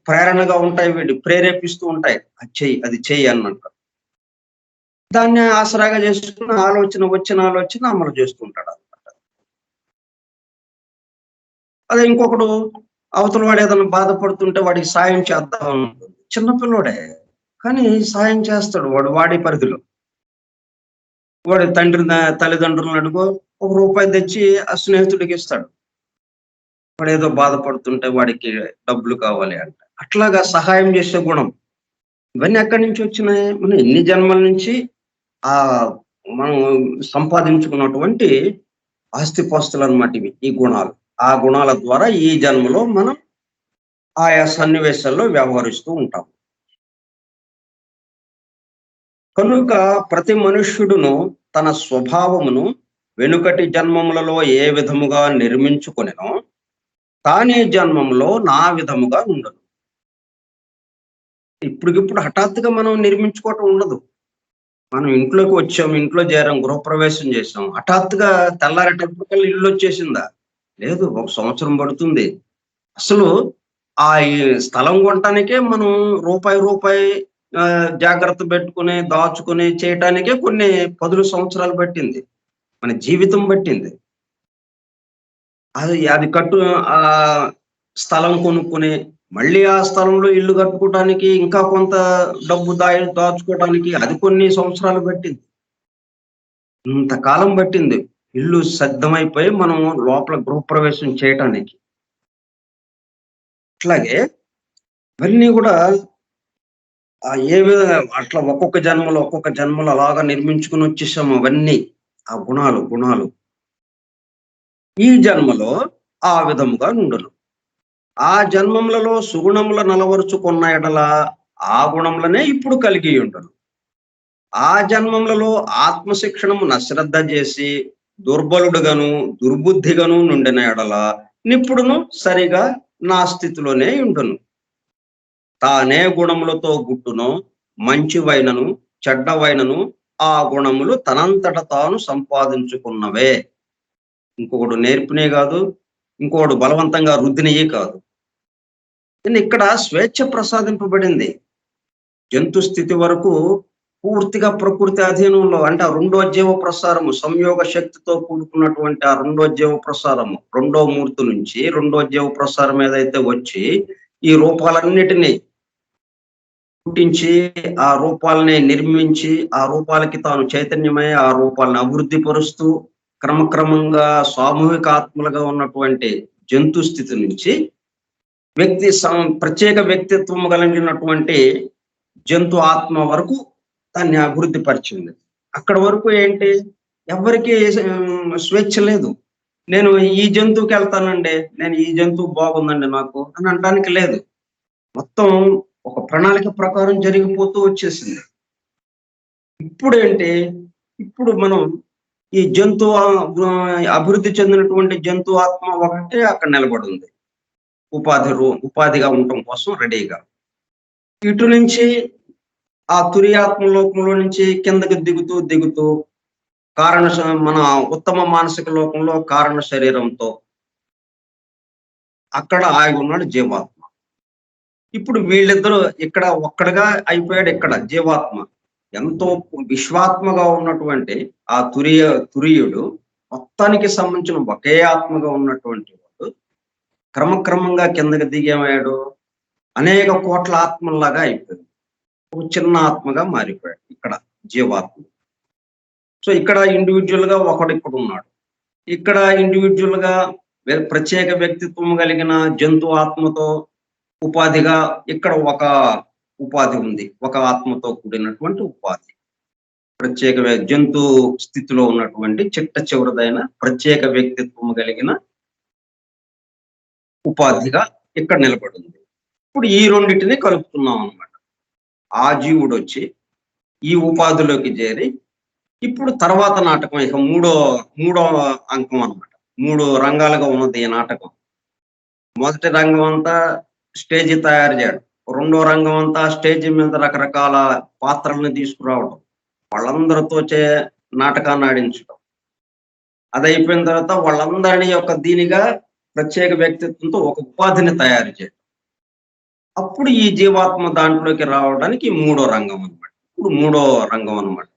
ప్రేరణగా ఉంటాయి, ప్రేరేపిస్తూ ఉంటాయి. అది చెయ్యి, అది చెయ్యి అన్నట్టు. దాన్ని ఆసరాగా చేసుకుని వచ్చిన ఆలోచన అమలు చేస్తూ ఉంటాడనమాట. అదే ఇంకొకడు అవతల వాడు ఏదైనా బాధపడుతుంటే వాడికి సాయం చేద్దాం ఉంటుంది. చిన్న పిల్లోడే. కానీ సాయం చేస్తాడు వాడు వాడి పరిధిలో. వాడి తల్లిదండ్రులను అడుగో, ఒక రూపాయి తెచ్చి ఆ స్నేహితుడికి ఇస్తాడు. వాడేదో బాధపడుతుంటే వాడికి డబ్బులు కావాలి అంట. అట్లాగా సహాయం చేసే గుణం. ఇవన్నీ ఎక్కడి నుంచి వచ్చినాయి? మనం ఎన్ని జన్మల నుంచి ఆహ్, మనం సంపాదించుకున్నటువంటి ఆస్తిపాస్తులన్నమాట ఇవి. ఈ గుణాలు. ఆ గుణాల ద్వారా ఈ జన్మలో మనం ఆయా సన్నివేశాల్లో వ్యవహరిస్తూ ఉంటాం. కనుక ప్రతి మనుష్యుడును తన స్వభావమును వెనుకటి జన్మములలో ఏ విధముగా నిర్మించుకొనెనో తానే జన్మంలో నా విధముగా ఉండదు. ఇప్పటికిప్పుడు హఠాత్తుగా మనం నిర్మించుకోవటం ఉండదు. మనం ఇంట్లోకి వచ్చాం, ఇంట్లో చేరాం, గృహప్రవేశం చేసాం. హఠాత్తుగా తెల్లారేటప్పటికల్లా ఇల్లొచ్చేసిందా? లేదు. ఒక సంవత్సరం పడుతుంది. అసలు ఈ స్థలం కొనటానికే మనం రూపాయి జాగ్రత్త పెట్టుకొని, దాచుకొని చేయటానికే కొన్ని పదుల సంవత్సరాలు పట్టింది. మన జీవితం పట్టింది. అది అది కట్టు స్థలం కొనుక్కొని, మళ్ళీ ఆ స్థలంలో ఇల్లు కట్టుకోవటానికి ఇంకా కొంత డబ్బు దాచుకోవటానికి అది కొన్ని సంవత్సరాలు పట్టింది. ఇంతకాలం పట్టింది. ఇల్లు సిద్ధమైపోయి మనం లోపల గృహప్రవేశం చేయటానికి. అట్లాగే ఇవన్నీ కూడా ఏ విధంగా అట్లా ఒక్కొక్క జన్మలో అలాగా నిర్మించుకుని వచ్చేసాము అవన్నీ ఆ గుణాలు ఈ జన్మలో ఆ విధముగా నుండును. ఆ జన్మములలో సుగుణముల నలవరుచుకున్న ఎడల ఆ గుణములనే ఇప్పుడు కలిగి ఉండును. ఆ జన్మములలో ఆత్మశిక్షణము నశ్రద్ధ చేసి దుర్బలుడుగాను దుర్బుద్ధిగాను నుండిన ఎడల నిప్పుడును సరిగా నా స్థితిలోనే ఉండును. తానే గుణములతో గుట్టునో మంచివైనను చెడ్డవైనను ఆ గుణములు తనంతట తాను సంపాదించుకున్నవే. ఇంకొకడు నేర్పినే కాదు, ఇంకొకడు బలవంతంగా రుద్దినయే కాదు. కానీ ఇక్కడ స్వేచ్ఛ ప్రసాదింపబడింది. జంతు స్థితి వరకు పూర్తిగా ప్రకృతి అధీనంలో, అంటే ఆ రెండో జీవ ప్రసారము సంయోగ శక్తితో కూడుకున్నటువంటి ఆ రెండో జీవ ప్రసారము రెండో మూర్తి నుంచి రెండో జీవ ప్రసారం ఏదైతే వచ్చి ఈ రూపాలన్నిటినీ పుట్టించి ఆ రూపాలని నిర్మించి ఆ రూపాలకి తాను చైతన్యమై ఆ రూపాలను అభివృద్ధి పరుస్తూ క్రమక్రమంగా సామూహిక ఆత్మలుగా ఉన్నటువంటి జంతు స్థితి నుంచి ప్రత్యేక వ్యక్తిత్వం కలిగినటువంటి జంతు ఆత్మ వరకు దాన్ని అభివృద్ధి పరిచింది. అక్కడ వరకు ఏంటి, ఎవరికి స్వేచ్ఛ లేదు. నేను ఈ జంతువుకి వెళ్తానండి, నేను ఈ జంతువు బాగుందండి నాకు అని అనడానికి లేదు. మొత్తం ఒక ప్రణాళిక ప్రకారం జరిగిపోతూ వచ్చేసింది. ఇప్పుడేంటి, ఇప్పుడు మనం ఈ అభివృద్ధి చెందినటువంటి జంతు ఆత్మ ఒకటే అక్కడ నిలబడి ఉంది, ఉపాధిగా ఉండటం కోసం రెడీగా. ఇటు నుంచి ఆ తురియాత్మ లోకంలో నుంచి కిందకి దిగుతూ మన ఉత్తమ మానసిక లోకంలో కారణ శరీరంతో అక్కడ ఆగి ఉన్నాడు జీవాత్మ. ఇప్పుడు వీళ్ళిద్దరూ ఇక్కడ ఒక్కడిగా అయిపోయాడు. ఇక్కడ జీవాత్మ ఎంతో విశ్వాత్మగా ఉన్నటువంటి ఆ తురియుడు మొత్తానికి సంబంధించిన ఒకే ఆత్మగా ఉన్నటువంటి వాడు క్రమక్రమంగా కిందకి దిగేమయ్యాడు, అనేక కోట్ల ఆత్మల్లాగా అయిపోయాడు, ఒక చిన్న ఆత్మగా మారిపోయాడు ఇక్కడ జీవాత్మ. సో ఇక్కడ ఇండివిజువల్ గా ఒకడు ఇక్కడ ఉన్నాడు. ఇక్కడ ఇండివిజువల్ గా ప్రత్యేక వ్యక్తిత్వం కలిగిన జంతు ఆత్మతో ఉపాధిగా ఇక్కడ ఒక ఉపాధి ఉంది, ఒక ఆత్మతో కూడినటువంటి ఉపాధి. ప్రత్యేక జంతు స్థితిలో ఉన్నటువంటి చిట్ట చివరిదైన ప్రత్యేక వ్యక్తిత్వం కలిగిన ఉపాధిగా ఇక్కడ నిలబడింది. ఇప్పుడు ఈ రెండింటిని కలుపుతున్నాం అన్నమాట. ఆ జీవుడు వచ్చి ఈ ఉపాధిలోకి చేరి ఇప్పుడు తర్వాత నాటకం ఇక మూడో అంకం అన్నమాట. 3 రంగాలుగా ఉన్నది ఈ నాటకం. మొదటి రంగం అంతా స్టేజి తయారు చేయడం, రెండో రంగం అంతా స్టేజి మీద రకరకాల పాత్రలను తీసుకురావడం, వాళ్ళందరితో నాటకాన్ని ఆడించడం. అది అయిపోయిన తర్వాత వాళ్ళందరినీ యొక్క దీనిగా ప్రత్యేక వ్యక్తిత్వంతో ఒక ఉపాధిని తయారు చేయడం. అప్పుడు ఈ జీవాత్మ దాంట్లోకి రావడానికి మూడో రంగం అనమాట. ఇప్పుడు మూడో రంగం అనమాట.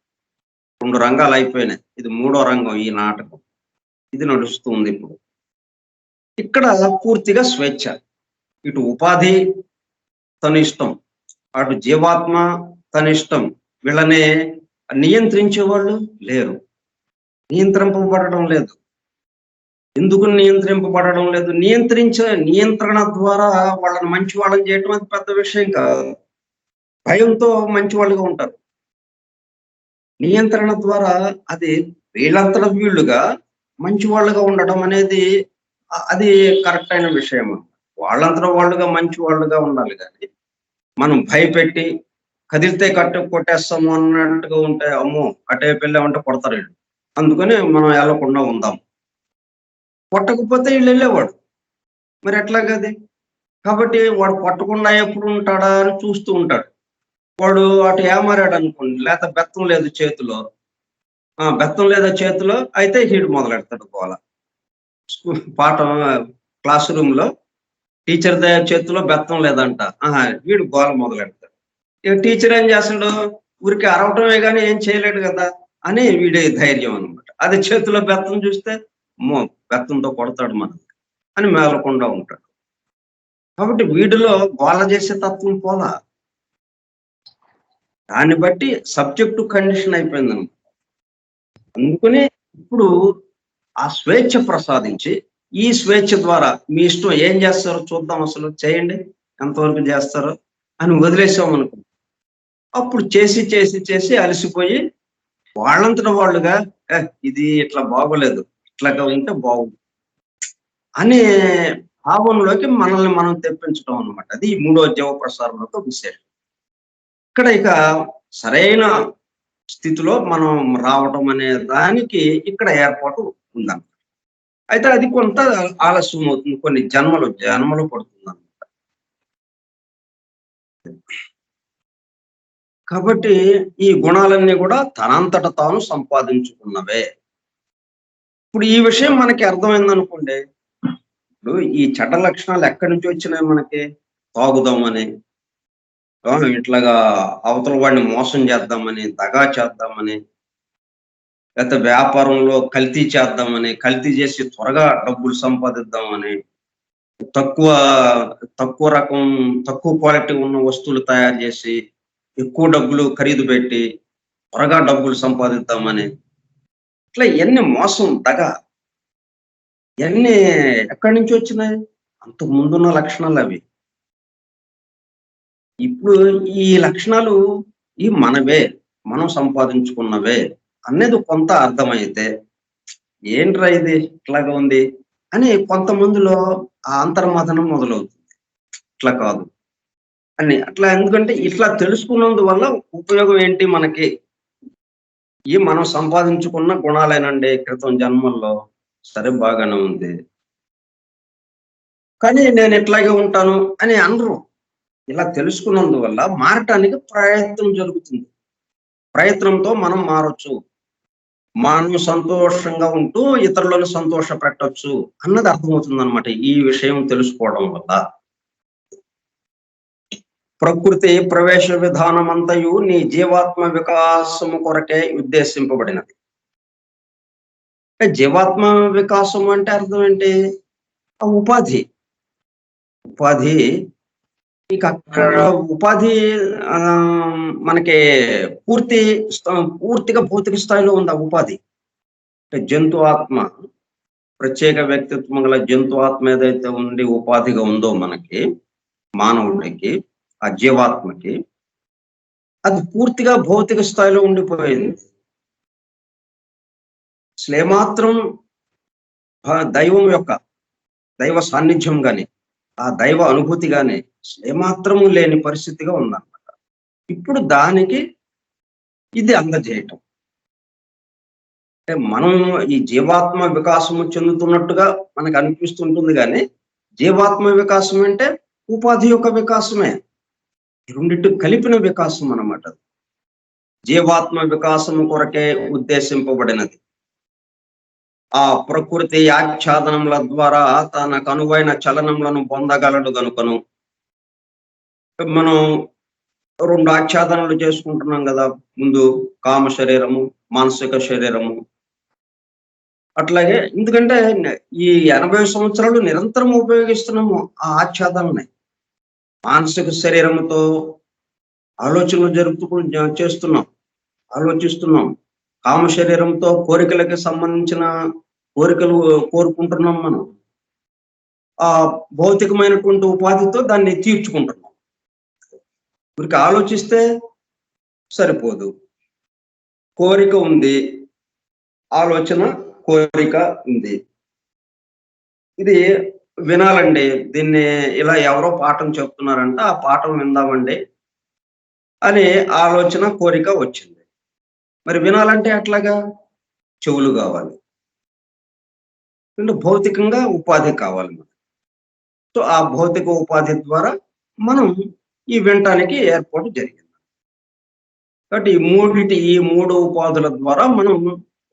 2 రంగాలు అయిపోయినాయి, ఇది మూడో రంగం. ఈ నాటకం ఇది నడుస్తుంది ఇప్పుడు. ఇక్కడ పూర్తిగా స్వేచ్ఛ. ఇటు ఉపాధి తన ఇష్టం, అటు జీవాత్మ తన ఇష్టం. వీళ్ళని నియంత్రించే వాళ్ళు లేరు, నియంత్రింపబడడం లేదు. ఎందుకు నియంత్రింపబడడం లేదు? నియంత్రణ ద్వారా వాళ్ళని మంచి వాళ్ళని చేయటం అది పెద్ద విషయం కాదు. భయంతో మంచి వాళ్ళుగా ఉంటారు. నియంత్రణ ద్వారా అది వీళ్ళంతట వీళ్ళుగా మంచి వాళ్ళుగా ఉండడం అనేది అది కరెక్ట్ అయిన విషయం. వాళ్ళంతట వాళ్ళుగా మంచి వాళ్ళుగా ఉండాలి. కానీ మనం భయపెట్టి కదిలితే కొట్టేస్తాము అన్నట్టుగా ఉంటే, అమ్మో అటే వెళ్ళామంటే కొడతారు వీళ్ళు, అందుకని మనం వెళ్ళకుండా ఉందాం. కొట్టకపోతే వీళ్ళు వెళ్ళేవాడు, మరి ఎట్లాగది? కాబట్టి వాడు కొట్టకుండా ఎప్పుడు ఉంటాడా అని చూస్తూ ఉంటాడు. వాడు అటు ఏమారాడు అనుకోండి, లేకపోతే బెత్తం లేదు చేతిలో, అయితే హీడు మొదలెడతాడు గోల. పాఠం క్లాస్ రూమ్ లో టీచర్ చేతిలో బెత్తం లేదంట, వీడు గోల మొదలెడతాడు. ఇక టీచర్ ఏం చేస్తాడు, ఊరికి అరవటమే కానీ ఏం చేయలేడు కదా అని వీడి ధైర్యం అనమాట. అది చేతిలో బెత్తం చూస్తే అమ్మో బెత్తంతో కొడతాడు మనం అని మేలకుండా ఉంటాడు. కాబట్టి వీడిలో గోల చేసే తత్వం పోలా, దాన్ని బట్టి సబ్జెక్టు కండిషన్ అయిపోయింది అనమాట. అందుకని ఇప్పుడు ఆ స్వేచ్ఛ ప్రసాదించి ఈ స్వేచ్ఛ ద్వారా మీ ఇష్టం ఏం చేస్తారో చూద్దాం, అసలు చేయండి, ఎంతవరకు చేస్తారో అని వదిలేసాం అనుకో, అప్పుడు చేసి చేసి చేసి అలసిపోయి వాళ్ళంతట వాళ్ళుగా ఇది ఇట్లా బాగోలేదు, ఇట్లాగా ఉంటే బాగుంది అనే భావంలోకి మనల్ని మనం తెప్పించడం అనమాట. అది ఈ మూడో జీవ ప్రసారం యొక్క విశేషం. ఇక్కడ ఇక సరైన స్థితిలో మనం రావటం అనే దానికి ఇక్కడ ఏర్పాటు ఉందన్నమాట. అయితే అది కొంత ఆలస్యం అవుతుంది, కొన్ని జన్మలు పడుతుంది. కాబట్టి ఈ గుణాలన్నీ కూడా తనంతట తాను సంపాదించుకున్నవే. ఇప్పుడు ఈ విషయం మనకి అర్థమైందనుకోండి, ఇప్పుడు ఈ చెడ్డ లక్షణాలు ఎక్కడి నుంచి వచ్చినాయి మనకి? తాగుదామని, ఇట్లాగా అవతల వాడిని మోసం చేద్దామని, దగా చేద్దామని, లేకపోతే వ్యాపారంలో కల్తీ చేద్దామని, కల్తీ చేసి త్వరగా డబ్బులు సంపాదిద్దామని, తక్కువ తక్కువ రకం తక్కువ క్వాలిటీ ఉన్న వస్తువులు తయారు చేసి ఎక్కువ డబ్బులు ఖరీదు పెట్టి త్వరగా డబ్బులు సంపాదిద్దామని, ఇట్లా ఎన్ని మోసం, దగ, ఇవన్నీ ఎక్కడి నుంచి వచ్చినాయి? అంతకు ముందున్న లక్షణాలు అవి. ఇప్పుడు ఈ లక్షణాలు ఈ మనవే, మనం సంపాదించుకున్నవే అనేది కొంత అర్థమైతే, ఏంట్రా ఇది ఇట్లాగా ఉంది అని కొంతమందిలో ఆ అంతర్మథనం మొదలవుతుంది. ఇట్లా కాదు అని, అట్లా ఎందుకంటే ఇట్లా తెలుసుకున్నందువల్ల ఉపయోగం ఏంటి మనకి? ఈ మనం సంపాదించుకున్న గుణాలేనండి క్రితం జన్మల్లో, సరే బాగానే ఉంది, కానీ నేను ఇట్లాగే ఉంటాను అని అనరు. ఇలా తెలుసుకున్నందువల్ల మారటానికి ప్రయత్నం జరుగుతుంది. ప్రయత్నంతో మనం మారొచ్చు, మనం సంతోషంగా ఉంటూ ఇతరులను సంతోష పెట్టొచ్చు అన్నది అర్థమవుతుంది అనమాట ఈ విషయం తెలుసుకోవడం వల్ల. ప్రకృతి ప్రవేశ విధానం అంతయు నీ జీవాత్మ వికాసము కొరకే ఉద్దేశింపబడినది. జీవాత్మ వికాసం అంటే అర్థం ఏంటి? ఆ ఉపాధి. ఇక అక్కడ ఉపాధి మనకి పూర్తిగా భౌతిక స్థాయిలో ఉంది ఆ ఉపాధి. జంతు ఆత్మ, ప్రత్యేక వ్యక్తిత్వం గల జంతు ఆత్మ ఏదైతే ఉండి ఉపాధిగా ఉందో మనకి, మానవుడికి, ఆ జీవాత్మకి, అది పూర్తిగా భౌతిక స్థాయిలో ఉండిపోయింది. అసలు ఏమాత్రం దైవం యొక్క దైవ సాన్నిధ్యం గాని, ఆ దైవ అనుభూతి గాని ఏమాత్రము లేని పరిస్థితిగా ఉందన్నమాట. ఇప్పుడు దానికి ఇది అందజేయటం అంటే, మనం ఈ జీవాత్మ వికాసము చెందుతున్నట్టుగా మనకు అనిపిస్తుంటుంది, కానీ జీవాత్మ వికాసం అంటే ఉపాధి యొక్క వికాసమే, రెండింటి కలిపిన వికాసం అన్నమాట. జీవాత్మ వికాసము కొరకే ఉద్దేశింపబడినది. ఆ ప్రకృతి ఆచ్ఛాదనముల ద్వారా తనకు అనువైన చలనములను పొందగలడు గనుకను. మనం 2 ఆచ్ఛాదనలు చేసుకుంటున్నాం కదా, ముందు కామ శరీరము, మానసిక శరీరము. అట్లాగే ఎందుకంటే ఈ 80 సంవత్సరాలు నిరంతరం ఉపయోగిస్తున్నాము ఆ ఆచ్ఛాదనని. మానసిక శరీరముతో ఆలోచనలు ఆలోచిస్తున్నాం. కామ శరీరంతో కోరికలకి సంబంధించిన కోరికలు కోరుకుంటున్నాం మనం. ఆ భౌతికమైనటువంటి ఉపాధితో దాన్ని తీర్చుకుంటున్నాం. వీరికి ఆలోచిస్తే సరిపోదు, కోరిక ఉంది, ఆలోచన, కోరిక ఉంది. ఇది వినాలండి, దీన్ని ఇలా ఎవరో పాఠం చెప్తున్నారంట, ఆ పాఠం విందామండి అని ఆలోచన, కోరిక వచ్చింది. మరి వినాలంటే ఎట్లాగా? చెవులు కావాలి, భౌతికంగా ఉపాధి కావాలి. సో ఆ భౌతిక ఉపాధి ద్వారా మనం ఈ వినటానికి ఏర్పాటు జరిగింది. కాబట్టి ఈ 3 ఉపాధుల ద్వారా మనం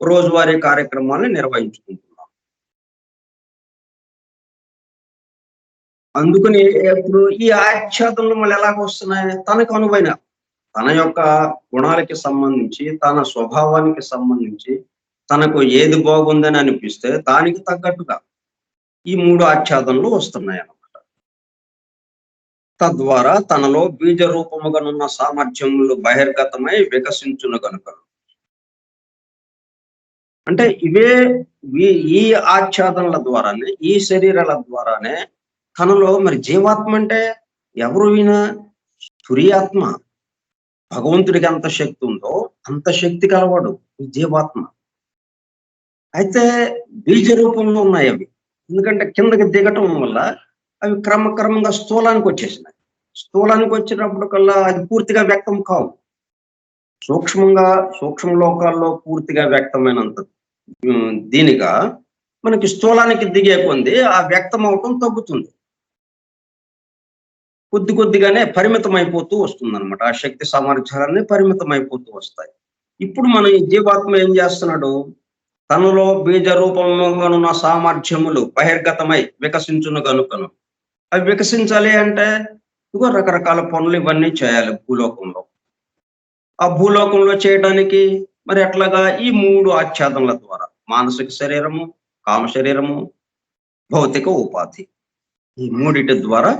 రోజువారీ కార్యక్రమాలను నిర్వహించుకుంటున్నాం. అందుకని ఇప్పుడు ఈ ఆచ్ఛాదనలు మళ్ళీ ఎలాగ వస్తున్నాయి? తనకు అనువైన, తన యొక్క గుణాలకి సంబంధించి, తన స్వభావానికి సంబంధించి, తనకు ఏది బాగుందని అనిపిస్తే దానికి తగ్గట్టుగా ఈ 3 ఆచ్ఛాదనలు వస్తున్నాయి అన్నమాట. తద్వారా తనలో బీజ రూపముగానున్న సామర్థ్యములు బహిర్గతమై వికసించును గనుక అంటే ఇవే ఈ ఆచ్ఛాదనల ద్వారానే, ఈ శరీరాల ద్వారానే తనలో మరి జీవాత్మ అంటే ఎవరు ఈయన? తురియాత్మ. భగవంతుడికి ఎంత శక్తి ఉందో అంత శక్తి కలవాడు ఈ జీవాత్మ. అయితే బీజ రూపంలో ఉన్నాయి అవి. ఎందుకంటే కిందకి దిగటం వల్ల అవి క్రమక్రమంగా స్థూలానికి వచ్చేసినాయి. స్థూలానికి వచ్చినప్పుడు కల్లా అది పూర్తిగా వ్యక్తం కావు. సూక్ష్మ లోకాల్లో పూర్తిగా వ్యక్తమైనంత దీనిగా మనకి స్థూలానికి దిగే కొంది ఆ వ్యక్తం అవటం తగ్గుతుంది. కొద్ది కొద్దిగానే పరిమితం అయిపోతూ వస్తుందన్నమాట. ఆ శక్తి సామర్థ్యాలన్నీ పరిమితం అయిపోతూ వస్తాయి. ఇప్పుడు మన ఈ జీవాత్మ ఏం చేస్తున్నాడు? తనలో బీజ రూపముగానున్న సామర్థ్యములు బహిర్గతమై వికసించును గనుకను. అవి వికసించాలి అంటే ఇదిగో రకరకాల పనులు ఇవన్నీ చేయాలి భూలోకంలో. ఆ భూలోకంలో చేయడానికి మరి ఎట్లాగా? ఈ 3 ఆచ్ఛాదనల ద్వారా మానసిక శరీరము, కామ శరీరము, భౌతిక ఉపాధి. ఈ మూడిటి ద్వారా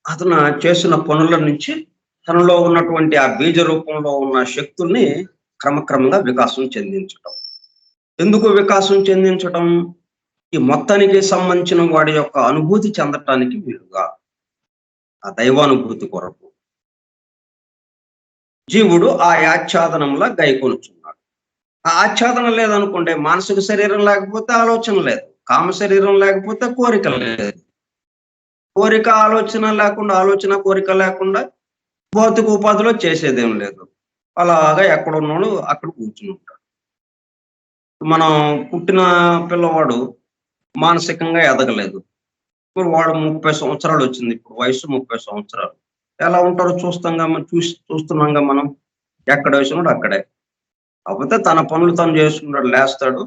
అతను చేసిన పనుల నుంచి తనలో ఉన్నటువంటి ఆ బీజ రూపంలో ఉన్న శక్తుల్ని క్రమక్రమంగా వికాసం చెందించటం. ఎందుకు వికాసం చెందించటం? ఈ మొత్తానికి సంబంధించిన వాడి యొక్క అనుభూతి చెందటానికి వీలుగా, ఆ దైవానుభూతి కొరకు జీవుడు ఆ ఆచ్ఛాదనంలా గైకొనుచున్నాడు. ఆ ఆచ్ఛాదనం లేదనుకోండి, మానసిక శరీరం లేకపోతే ఆలోచన లేదు, కామ శరీరం లేకపోతే కోరిక లేదు, కోరిక ఆలోచన లేకుండా, ఆలోచన కోరిక లేకుండా భౌతిక ఉపాధిలో చేసేదేం లేదు. అలాగా ఎక్కడున్నాడు అక్కడ కూర్చుని ఉంటాడు. మనం పుట్టిన పిల్లవాడు మానసికంగా ఎదగలేదు. ఇప్పుడు వాడు 30 సంవత్సరాలు వచ్చింది. ఇప్పుడు వయసు 30 సంవత్సరాలు. ఎలా ఉంటారో చూస్తున్నాంగా మనం. ఎక్కడ వేసినాడు అక్కడే. కాకపోతే తన పనులు తను చేసుకుంటాడు. లేస్తాడు,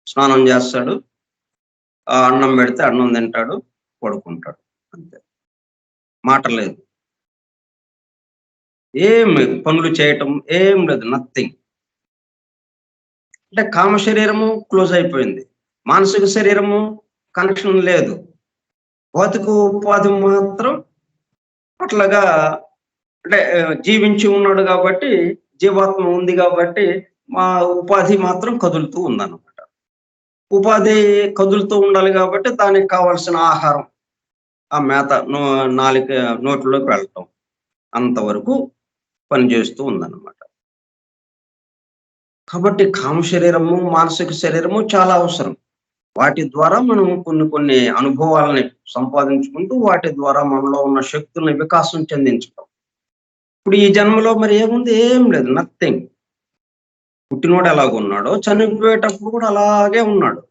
స్నానం చేస్తాడు, అన్నం పెడితే అన్నం తింటాడు, పడుకుంటాడు. అంతే. మాట లేదు. ఏం పనులు చేయటం ఏం లేదు. నథింగ్. అంటే కామ శరీరము క్లోజ్ అయిపోయింది. మానసిక శరీరము కనెక్షన్ లేదు. భౌతిక ఉపాధి మాత్రం అట్లాగా, అంటే జీవించి ఉన్నాడు కాబట్టి, జీవాత్మ ఉంది కాబట్టి మా ఉపాధి మాత్రం కదులుతూ ఉందన్నమాట. ఉపాధి కదులుతూ ఉండాలి కాబట్టి దానికి కావాల్సిన ఆహారం, ఆ మేత నోట్లోకి వెళ్ళటం అంతవరకు పనిచేస్తూ ఉందన్నమాట. కాబట్టి కామ శరీరము, మానసిక శరీరము చాలా అవసరం. వాటి ద్వారా మనం కొన్ని అనుభవాలని సంపాదించుకుంటూ వాటి ద్వారా మనలో ఉన్న శక్తుల్ని వికాసం చెందించటం. ఇప్పుడు ఈ జన్మలో మరి ఏముంది? ఏం లేదు. నథింగ్. పుట్టినోడు ఎలాగున్నాడో చనిపోయేటప్పుడు కూడా అలాగే ఉన్నాడు.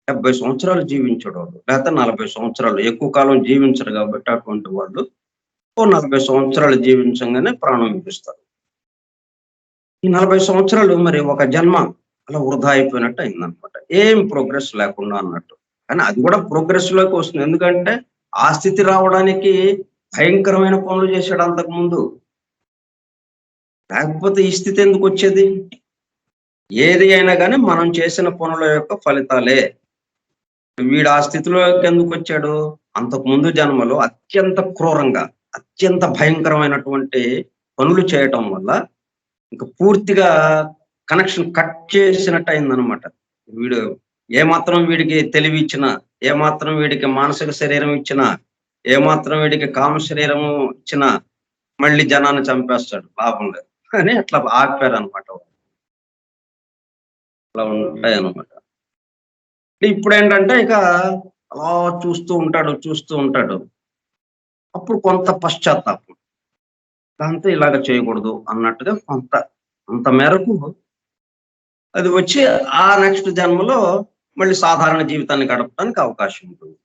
70 సంవత్సరాలు జీవించాడు, లేకపోతే 40 సంవత్సరాలు. ఎక్కువ కాలం జీవించరు కాబట్టి అటువంటి వాళ్ళు 40 సంవత్సరాలు జీవించగానే ప్రాణం విడిస్తారు. ఈ 40 సంవత్సరాలు మరి ఒక జన్మ అలా వృధా అయిపోయినట్టు అయిందనమాట. ఏం ప్రోగ్రెస్ లేకుండా అన్నట్టు. కానీ అది కూడా ప్రోగ్రెస్ లోకి వస్తుంది. ఎందుకంటే ఆ స్థితి రావడానికి భయంకరమైన పనులు చేశాడు అంతకు ముందు. లేకపోతే ఈ స్థితి ఎందుకు వచ్చేది? ఏది అయినా కానీ మనం చేసిన పనుల యొక్క ఫలితాలే. వీడు ఆ స్థితిలోకి ఎందుకు వచ్చాడు? అంతకు ముందు జన్మలో అత్యంత క్రూరంగా, అత్యంత భయంకరమైనటువంటి పనులు చేయటం వల్ల ఇంకా పూర్తిగా కనెక్షన్ కట్ చేసినట్టు అయిందనమాట. వీడు ఏమాత్రం వీడికి తెలివి ఇచ్చినా, ఏమాత్రం వీడికి మానసిక శరీరం ఇచ్చినా, ఏమాత్రం వీడికి కామ శరీరం ఇచ్చినా మళ్ళీ జనాన్ని చంపేస్తాడు, లాభం లేదు అని అట్లా ఆపారనమాట. అట్లా ఉంటాయన్నమాట. ఇప్పుడు ఏంటంటే ఇక అలా చూస్తూ ఉంటాడు. అప్పుడు కొంత పశ్చాత్తాపం, దాంతో ఇలాగ చేయకూడదు అన్నట్టుగా కొంత మేరకు అది వచ్చి ఆ నెక్స్ట్ జన్మలో మళ్ళీ సాధారణ జీవితాన్ని గడపడానికి అవకాశం ఉంటుంది.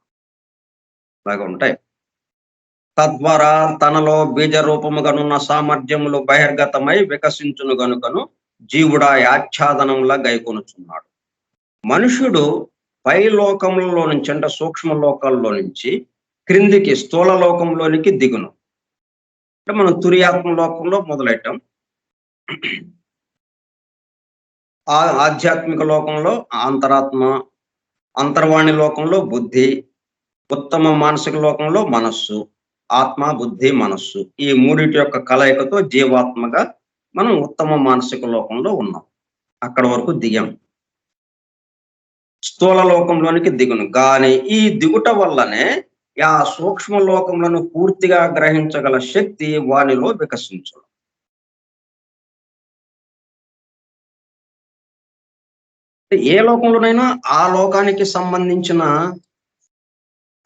అలాగా ఉంటాయి. తద్వారా తనలో బీజ రూపముగానున్న సామర్థ్యములు బహిర్గతమై వికసించును గనుకను జీవుడా ఆచ్ఛాదనంలా గైకొనుచున్నాడు. మనుషుడు పై లోకములలో నుంచి, అంటే సూక్ష్మ లోకాల్లో నుంచి క్రిందికి స్థూల లోకంలోనికి దిగును. అంటే మనం తురియాత్మ లోకంలో మొదలెట్టాం. ఆధ్యాత్మిక లోకంలో అంతరాత్మ, అంతర్వాణి లోకంలో బుద్ధి, ఉత్తమ మానసిక లోకంలో మనస్సు, ఆత్మ, బుద్ధి, మనస్సు. ఈ మూడిటి యొక్క కలయికతో జీవాత్మగా మనం ఉత్తమ మానసిక లోకంలో ఉన్నాం. అక్కడ వరకు దిగాం. స్థూల లోకంలోనికి దిగును. కానీ ఈ దిగుట వల్లనే ఆ సూక్ష్మ లోకములను పూర్తిగా గ్రహించగల శక్తి వానిలో వికసించును. ఏ లోకంలోనైనా ఆ లోకానికి సంబంధించిన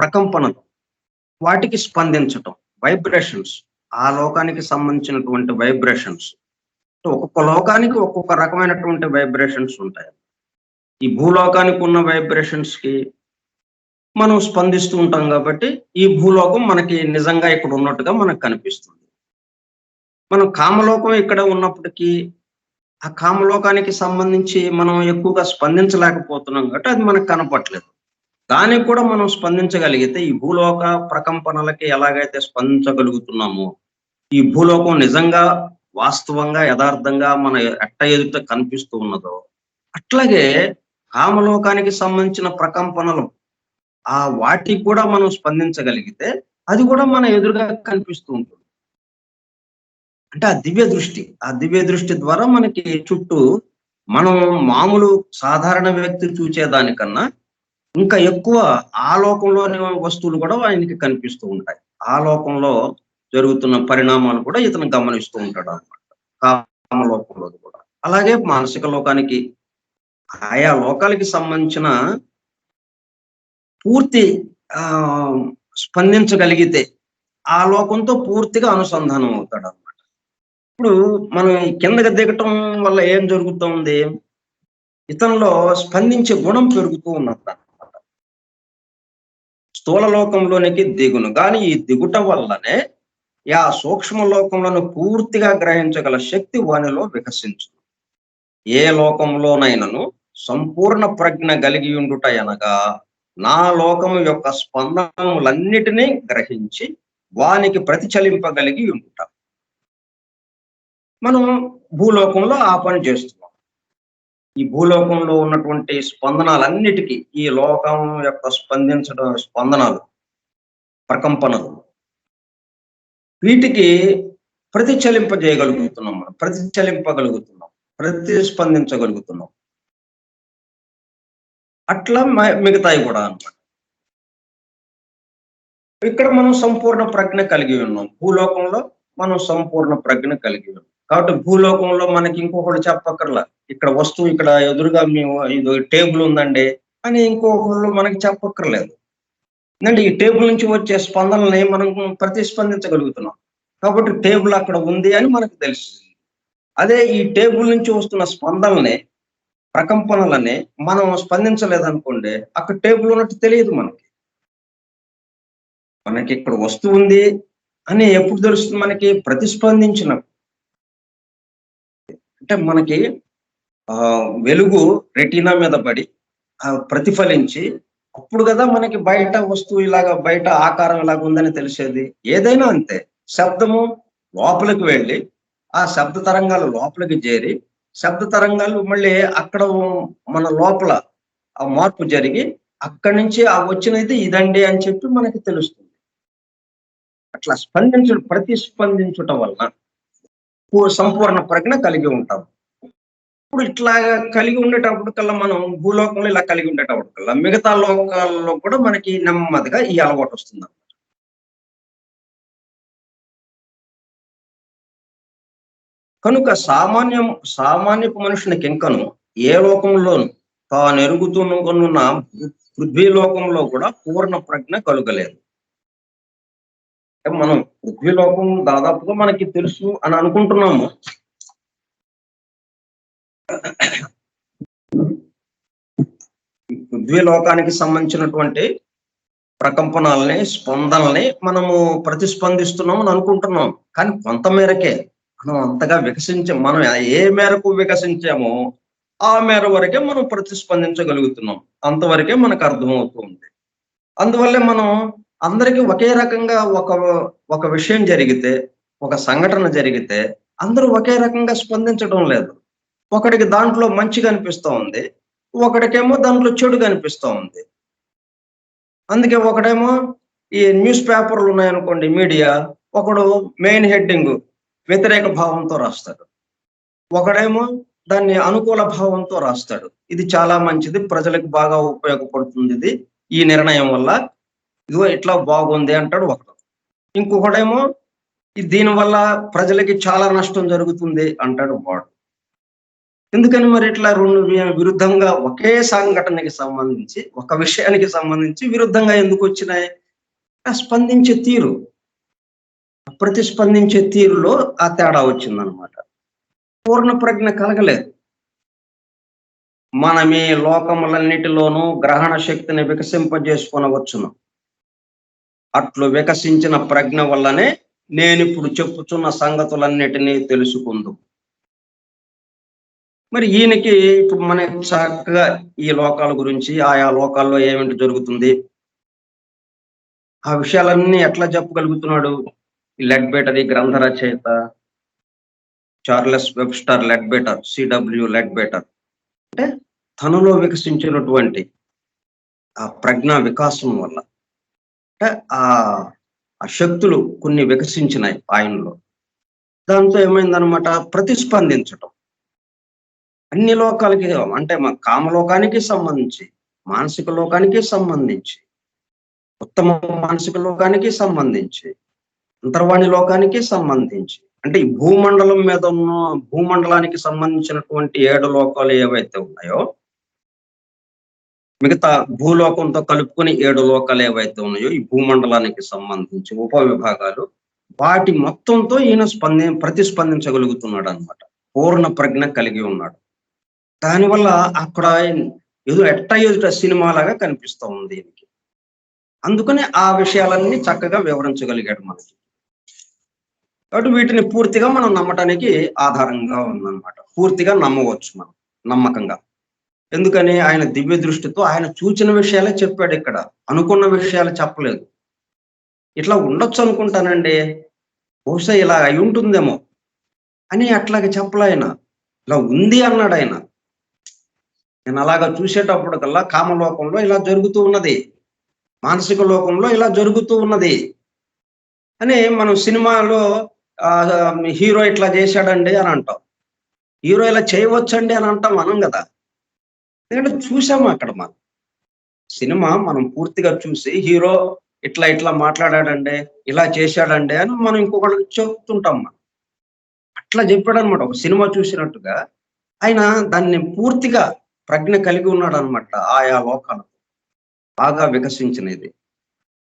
ప్రకంపనలు వాటికి స్పందించటం, వైబ్రేషన్స్, ఆ లోకానికి సంబంధించినటువంటి వైబ్రేషన్స్. ఒక్కొక్క లోకానికి ఒక్కొక్క రకమైనటువంటి వైబ్రేషన్స్ ఉంటాయి. ఈ భూలోకానికి ఉన్న వైబ్రేషన్స్ కి మనం స్పందిస్తూ ఉంటాం కాబట్టి ఈ భూలోకం మనకి నిజంగా ఇక్కడ ఉన్నట్టుగా మనకు కనిపిస్తుంది. మనం కామలోకం ఇక్కడ ఉన్నప్పటికీ ఆ కామలోకానికి సంబంధించి మనం ఎక్కువగా స్పందించలేకపోతున్నాం కాబట్టి అది మనకు కనపట్లేదు. దానికి కూడా మనం స్పందించగలిగితే ఈ భూలోక ప్రకంపనలకి ఎలాగైతే స్పందించగలుగుతున్నామో, ఈ భూలోకం నిజంగా వాస్తవంగా యథార్థంగా మన ఎదుట కనిపిస్తూ ఉన్నదో, అట్లాగే కామలోకానికి సంబంధించిన ప్రకంపనలు వాటికి కూడా మనం స్పందించగలిగితే అది కూడా మన ఎదురుగా కనిపిస్తూ ఉంటుంది. అంటే ఆ దివ్య దృష్టి ద్వారా మనకి చుట్టూ మనం మామూలు సాధారణ వ్యక్తి చూచేదానికన్నా ఇంకా ఎక్కువ ఆ లోకంలోని వస్తువులు కూడా ఆయనకి కనిపిస్తూ ఉంటాయి. ఆ లోకంలో జరుగుతున్న పరిణామాలు కూడా ఇతను గమనిస్తూ ఉంటాడు అనమాట. కామలోకంలో కూడా. అలాగే మానసిక లోకానికి ఆయా లోకాలకి సంబంధించిన పూర్తి స్పందించగలిగితే ఆ లోకంతో పూర్తిగా అనుసంధానం అవుతాడు అనమాట. ఇప్పుడు మనం కిందకి దిగటం వల్ల ఏం జరుగుతుంది? ఇతనిలో స్పందించే గుణం పెరుగుతూ ఉన్నది అనమాట. స్థూల లోకంలోనికి దిగును. కానీ ఈ దిగుట వల్లనే ఆ సూక్ష్మ లోకంలో పూర్తిగా గ్రహించగల శక్తి వానిలో వికసించు. ఏ లోకంలోనైనను సంపూర్ణ ప్రజ్ఞ కలిగి ఉండుట అనగా నా లోకము యొక్క స్పందనములన్నిటినీ గ్రహించి వానికి ప్రతిచలింపగలిగి ఉండుట. మనం భూలోకంలో ఆ పని చేస్తున్నాం. ఈ భూలోకంలో ఉన్నటువంటి స్పందనాలన్నిటికీ ఈ లోకం యొక్క స్పందనాలు, ప్రకంపనలు, వీటికి ప్రతిచలింపజేయగలుగుతున్నాం, మనం ప్రతిచలింపగలుగుతున్నాం, ప్రతిస్పందించగలుగుతున్నాం. అట్లా మిగతాయి కూడా అన్నమాట. ఇక్కడ మనం సంపూర్ణ ప్రజ్ఞ కలిగి ఉన్నాం. భూలోకంలో మనం సంపూర్ణ ప్రజ్ఞ కలిగి ఉన్నాం కాబట్టి భూలోకంలో మనకి ఇంకొకటి చెప్పక్కర్లా. ఇక్కడ వస్తువు ఇక్కడ ఎదురుగా మేము ఇది టేబుల్ ఉందండి అని ఇంకొకళ్ళు మనకి చెప్పక్కర్లేదు. ఎందుకంటే ఈ టేబుల్ నుంచి వచ్చే స్పందనల్ని మనం ప్రతిస్పందించగలుగుతున్నాం కాబట్టి టేబుల్ అక్కడ ఉంది అని మనకు తెలుస్తుంది. అదే ఈ టేబుల్ నుంచి వస్తున్న స్పందనల్ని, ప్రకంపనలని మనం స్పందించలేదనుకోండి, అక్కడ టేబుల్ ఉన్నట్టు తెలియదు మనకి. మనకి ఇక్కడ వస్తువు ఉంది అని ఎప్పుడు తెలుస్తుంది? మనకి ప్రతిస్పందించినప్పుడు. అంటే మనకి వెలుగు రెటీనా మీద పడి ప్రతిఫలించి అప్పుడు కదా మనకి బయట వస్తువు ఇలాగా, బయట ఆకారం ఇలాగ ఉందని తెలిసేది. ఏదైనా అంతే. శబ్దము లోపలికి వెళ్ళి ఆ శబ్ద తరంగాలు లోపలికి చేరి శబ్ద తరంగాలు మళ్ళీ అక్కడ మన లోపల ఆ మార్పు జరిగి అక్కడి నుంచి వచ్చినది ఇదండి అని చెప్పి మనకి తెలుస్తుంది. అట్లా ప్రతిస్పందించుట వలన సంపూర్ణ ప్రజ్ఞ కలిగి ఉంటాం. ఇప్పుడు ఇట్లా కలిగి ఉండేటప్పుడు కల్లా మనం భూలోకంలో ఇలా కలిగి ఉండేటప్పుడు కల్లా మిగతా లోకాల్లో కూడా మనకి నెమ్మదిగా ఈ అలవాటు వస్తుంది. కనుక సామాన్యపు మనుషునికి ఇంకను ఏ లోకంలోను తాను ఎరుగుతున్న పృథ్వీ లోకంలో కూడా పూర్ణ ప్రజ్ఞ కలుగలేదు. మనం పృథ్వీలోకం దాదాపుగా మనకి తెలుసు అని అనుకుంటున్నాము. పృథ్వీలోకానికి సంబంధించినటువంటి ప్రకంపనాలని, స్పందనల్ని మనము ప్రతిస్పందిస్తున్నాం అని అనుకుంటున్నాం. కానీ కొంతమేరకే మనం అంతగా మనం ఏ మేరకు వికసించామో ఆ మేర వరకే మనం ప్రతిస్పందించగలుగుతున్నాం. అంతవరకే మనకు అర్థమవుతుంది. అందువల్లే మనం అందరికీ ఒకే రకంగా ఒక విషయం జరిగితే, ఒక సంఘటన జరిగితే అందరూ ఒకే రకంగా స్పందించడం లేదు. ఒకడికి దాంట్లో మంచి కనిపిస్తూ ఉంది, ఒకడికేమో దాంట్లో చెడు కనిపిస్తూ ఉంది. అందుకే ఒకడేమో ఈ న్యూస్ పేపర్లు ఉన్నాయనుకోండి, మీడియా, ఒకడు మెయిన్ హెడ్డింగ్ వ్యతిరేక భావంతో రాస్తాడు. ఒకడేమో దాన్ని అనుకూల భావంతో రాస్తాడు. ఇది చాలా మంచిది, ప్రజలకు బాగా ఉపయోగపడుతుంది ఇది, ఈ నిర్ణయం వల్ల ఇదిగో ఇట్లా బాగుంది అంటాడు ఒకడు. ఇంకొకడేమో దీనివల్ల ప్రజలకి చాలా నష్టం జరుగుతుంది అంటాడు వాడు. ఎందుకని మరి ఇట్లా రెండు విరుద్ధంగా ఒకే సంఘటనకి సంబంధించి, ఒక విషయానికి సంబంధించి విరుద్ధంగా ఎందుకు వచ్చినాయి? స్పందించే తీరు, ప్రతిస్పందించే తీరులో ఆ తేడా వచ్చిందనమాట. పూర్ణ ప్రజ్ఞ కలగలేదు. మనమే లోకములన్నిటిలోనూ గ్రహణ శక్తిని వికసింపజేసుకొనవచ్చును. అట్లు వికసించిన ప్రజ్ఞ వల్లనే నేనిప్పుడు చెప్పుచున్న సంగతులన్నిటినీ తెలుసుకుందు. మరి ఈయనకి ఇప్పుడు మనకి చక్కగా ఈ లోకాల గురించి, ఆయా లోకాల్లో ఏమిటి జరుగుతుంది, ఆ విషయాలన్నీ ఎట్లా చెప్పగలుగుతున్నాడు? లెడ్బెటర్, ఈ గ్రంథ రచయిత చార్లెస్ వెబ్స్టర్ లెడ్బెటర్, సిడబ్ల్యూ లెడ్బెటర్, అంటే తనలో వికసించినటువంటి ఆ ప్రజ్ఞా వికాసం వల్ల, అంటే ఆ శక్తులు కొన్ని వికసించినాయి ఆయనలో. దాంతో ఏమైందనమాట, ప్రతిస్పందించటం అన్ని లోకాలకి, అంటే మా కామలోకానికి సంబంధించి, మానసిక లోకానికి సంబంధించి, ఉత్తమ మానసిక లోకానికి సంబంధించి, అంతర్వాణి లోకానికి సంబంధించి, అంటే ఈ భూమండలం మీద ఉన్న భూమండలానికి సంబంధించినటువంటి 7 లోకాలు ఏవైతే ఉన్నాయో, మిగతా భూలోకంతో కలుపుకొని 7 లోకాలు ఏవైతే ఉన్నాయో, ఈ భూమండలానికి సంబంధించి ఉపవిభాగాలు, వాటి మొత్తంతో ఈయన ప్రతిస్పందించగలుగుతున్నాడు అనమాట. పూర్ణ ప్రజ్ఞ కలిగి ఉన్నాడు. దానివల్ల అక్కడ ఎదుట సినిమాలాగా కనిపిస్తూ ఉంది దీనికి. అందుకని ఆ విషయాలన్నీ చక్కగా వివరించగలిగాడు మనకి. కాబట్టి వీటిని పూర్తిగా మనం నమ్మటానికి ఆధారంగా ఉందన్నమాట. పూర్తిగా నమ్మవచ్చు మనం, నమ్మకంగా. ఎందుకని ఆయన దివ్య దృష్టితో ఆయన చూచిన విషయాలే చెప్పాడు ఇక్కడ, అనుకున్న విషయాలు చెప్పలేదు. ఇట్లా ఉండొచ్చు అనుకుంటానండి, బహుశా ఇలా అయి ఉంటుందేమో అని అట్లాగే చెప్పలే ఆయన. ఇలా ఉంది అన్నాడు ఆయన. నేను అలాగా చూసేటప్పుడు కల్లా కామలోకంలో ఇలా జరుగుతూ ఉన్నది, మానసిక లోకంలో ఇలా జరుగుతూ ఉన్నది అని మనం సినిమాలో హీరో ఇట్లా చేశాడండి అని అంటాం, హీరో ఇలా చేయవచ్చండి అని అంటాం మనం కదా. ఎందుకంటే చూసాము అక్కడ మనం సినిమా, మనం పూర్తిగా చూసి హీరో ఇట్లా ఇట్లా మాట్లాడాడండి, ఇలా చేశాడండి అని మనం ఇంకొకటి చెప్తుంటాం. మనం అట్లా చెప్పాడు అనమాట, ఒక సినిమా చూసినట్టుగా ఆయన దాన్ని పూర్తిగా ప్రజ్ఞ కలిగి ఉన్నాడు అనమాట. ఆయా లోకాలు బాగా వికసించినది.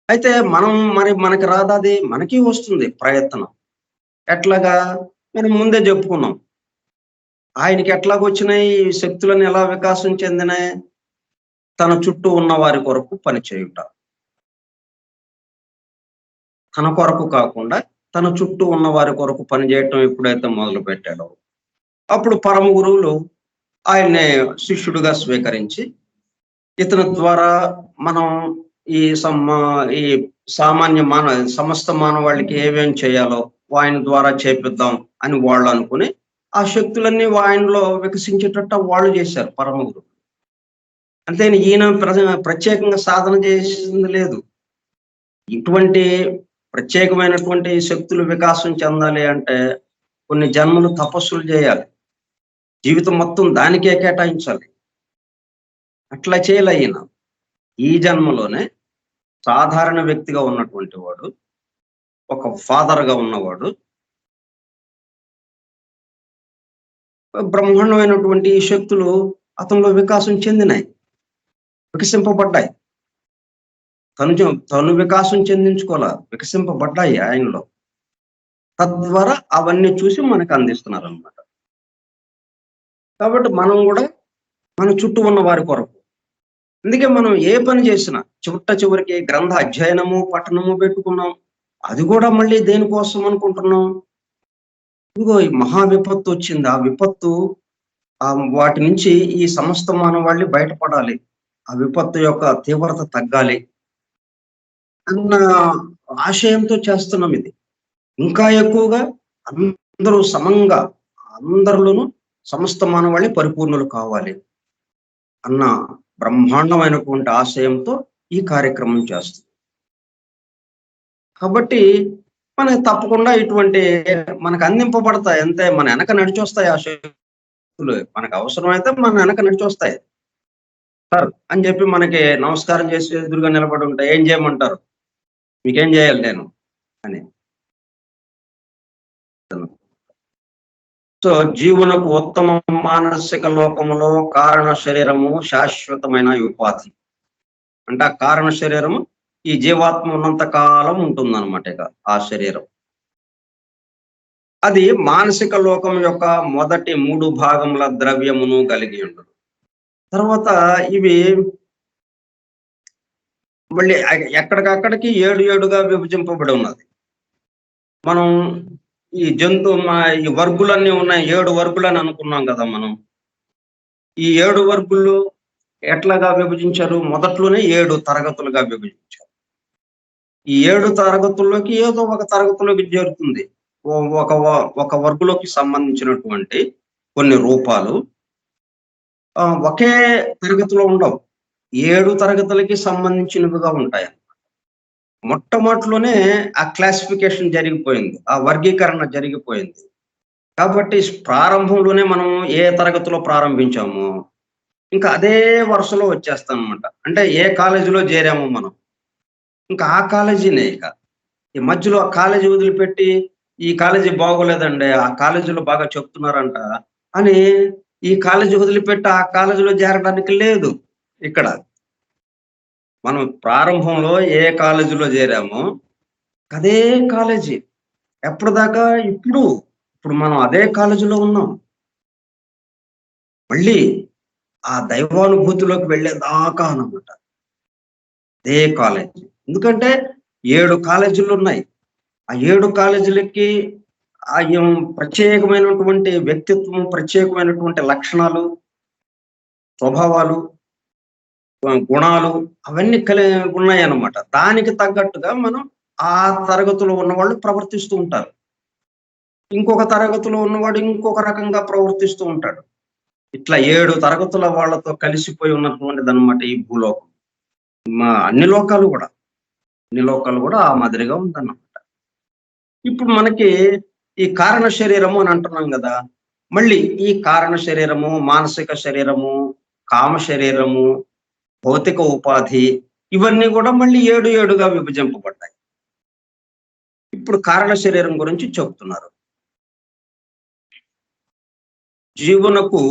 అయితే మనకి రాదాది, మనకి వస్తుంది ప్రయత్నం. ఎట్లాగా మనం ముందే చెప్పుకున్నాం. ఆయనకి ఎట్లాగొచ్చినాయి శక్తులను, ఎలా వికాసం చెందినాయి? తన చుట్టూ ఉన్న వారి కొరకు పనిచేయుట. తన కొరకు కాకుండా తన చుట్టూ ఉన్న వారి కొరకు పనిచేయటం ఎప్పుడైతే మొదలు పెట్టాడో, అప్పుడు పరమ గురువులు ఆయన్ని శిష్యుడిగా స్వీకరించి, ఇతని ద్వారా మనం ఈ సామాన్య సమస్త మానవాళికి ఏమేం చేయాలో ఆయన ద్వారా చేపిద్దాం అని వాళ్ళు అనుకుని, ఆ శక్తులన్నీ ఆయనలో వికసించేటట్టు వాళ్ళు చేశారు పరమ గురువు. అంతేని ఈయన ప్రత్యేకంగా సాధన చేసింది లేదు. ఇటువంటి ప్రత్యేకమైనటువంటి శక్తులు వికాసం చెందాలి అంటే కొన్ని జన్మలు తపస్సులు చేయాలి, జీవితం మొత్తం దానికే కేటాయించాలి. అట్లా చేయలే ఈయన. ఈ జన్మలోనే సాధారణ వ్యక్తిగా ఉన్నటువంటి వాడు, ఒక ఫాదర్గా ఉన్నవాడు, బ్రహ్మాండమైనటువంటి శక్తులు అతనిలో వికాసం చెందినాయి, వికసింపబడ్డాయి. తను వికాసం చెందించుకోవాల, వికసింపబడ్డాయి ఆయనలో. తద్వారా అవన్నీ చూసి మనకు అందిస్తున్నారు అనమాట. కాబట్టి మనం కూడా మన చుట్టూ ఉన్న వారి కొరకు, అందుకే మనం ఏ పని చేసినా చివరికి గ్రంథ అధ్యయనము పఠనము పెట్టుకున్నాం. అది కూడా మళ్ళీ దేనికోసం అనుకుంటున్నాం? ఇదిగో ఈ మహా విపత్తు వచ్చింది, ఆ విపత్తు వాటి నుంచి ఈ సమస్త మానవాళి బయటపడాలి, ఆ విపత్తు యొక్క తీవ్రత తగ్గాలి అన్న ఆశయంతో చేస్తున్నాం ఇది. ఇంకా ఎక్కువగా అందరూ సమంగా, అందరిలోనూ సమస్త మానవాళి పరిపూర్ణులు కావాలి అన్న బ్రహ్మాండమైనటువంటి ఆశయంతో ఈ కార్యక్రమం చేస్తుంది. కాబట్టి మనకి తప్పకుండా ఇటువంటి మనకు అందింపబడతాయి, అంతే మన వెనక నడిచొస్తాయి ఆ మనకు అవసరమైతే మన వెనక నడిచి వస్తాయి. సార్ అని చెప్పి మనకి నమస్కారం చేసి ఎదురుగా నిలబడి ఉంటాయి. ఏం చేయమంటారు? మీకేం చేయాలి నేను అని. సో జీవునకు ఉత్తమ మానసిక లోకములో కారణ శరీరము శాశ్వతమైన ఉపాధి. అంటే ఆ కారణ శరీరము ఈ జీవాత్మ ఉన్నంత కాలం ఉంటుందన్నమాట. ఇక ఆ శరీరం అది మానసిక లోకం యొక్క మొదటి 3 భాగముల ద్రవ్యమును కలిగి ఉండదు. తర్వాత ఇవి మళ్ళీ ఎక్కడికక్కడికి 7 విభజింపబడి ఉన్నది. మనం ఈ ఈ వర్గులన్నీ ఉన్నాయి. 7 వర్గులని అనుకున్నాం కదా మనం. ఈ 7 వర్గులు ఎట్లాగా విభజించారు? మొదట్లోనే 7 తరగతులుగా విభజించారు. ఈ 7 తరగతుల్లోకి ఏదో ఒక తరగతిలోకి చేరుతుంది. ఒక ఒక వర్గులోకి సంబంధించినటువంటి కొన్ని రూపాలు ఒకే తరగతిలో ఉండవు. 7 తరగతులకి సంబంధించినవిగా ఉంటాయి. మొట్టమొదటిలోనే ఆ క్లాసిఫికేషన్ జరిగిపోయింది. ఆ వర్గీకరణ జరిగిపోయింది. కాబట్టి ప్రారంభంలోనే మనం ఏ తరగతిలో ప్రారంభించామో, ఇంకా అదే వరుసలో వచ్చేస్తామన్నమాట. అంటే ఏ కాలేజీలో చేరామో మనం, ఇంకా ఆ కాలేజీనే ఇక. ఈ మధ్యలో ఆ కాలేజీ వదిలిపెట్టి, ఈ కాలేజీ బాగోలేదండి, ఆ కాలేజీలో బాగా చెప్తున్నారంట అని ఈ కాలేజీ వదిలిపెట్టి ఆ కాలేజీలో చేరడానికి లేదు ఇక్కడ. మనం ప్రారంభంలో ఏ కాలేజీలో చేరామో అదే కాలేజీ. ఎప్పటిదాకా? ఇప్పుడు మనం అదే కాలేజీలో ఉన్నాం. మళ్ళీ ఆ దైవానుభూతిలోకి వెళ్ళేదాకా అన్నమాట. అదే కాలేజీ. ఎందుకంటే 7 కాలేజీలు ఉన్నాయి. ఆ 7 కాలేజీలకి ప్రత్యేకమైనటువంటి వ్యక్తిత్వం, ప్రత్యేకమైనటువంటి లక్షణాలు, స్వభావాలు, గుణాలు అవన్నీ ఉన్నాయన్నమాట. దానికి తగ్గట్టుగా మనం ఆ తరగతిలో ఉన్నవాళ్ళు ప్రవర్తిస్తూ ఉంటారు. ఇంకొక తరగతిలో ఉన్నవాడు ఇంకొక రకంగా ప్రవర్తిస్తూ ఉంటాడు. ఇట్లా 7 తరగతుల వాళ్ళతో కలిసిపోయి ఉన్నటువంటిదన్నమాట ఈ భూలోకం. అన్ని లోకాలు కూడా ఆ మాదిరిగా ఉందన్నమాట. ఇప్పుడు మనకి ఈ కారణ శరీరము అని అంటున్నాం కదా! మళ్ళీ ఈ కారణ శరీరము, మానసిక శరీరము, కామ శరీరము, భౌతిక ఉపాధి ఇవన్నీ కూడా మళ్ళీ 7గా విభజింపబడ్డాయి. ఇప్పుడు కారణ శరీరం గురించి చెప్తున్నారు. జీవునకు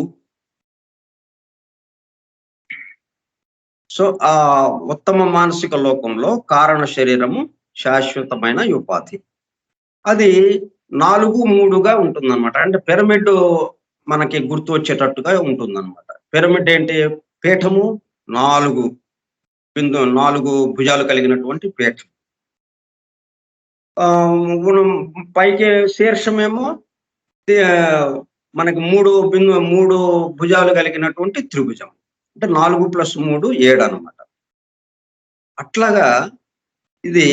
సో ఆ ఉత్తమ మానసిక లోకంలో కారణ శరీరము శాశ్వతమైన ఉపాధి. అది 4-3గా ఉంటుందన్నమాట. అంటే పిరమిడ్ మనకి గుర్తు వచ్చేటట్టుగా ఉంటుందన్నమాట. పిరమిడ్ ఏంటి? పీఠము 4 భుజాలు కలిగినటువంటి పీఠం. మనం పైకి శీర్షమేమో మనకి 3 భుజాలు కలిగినటువంటి త్రిభుజం. అంటే 4+3 7 అన్నమాట. అట్లాగా ఇది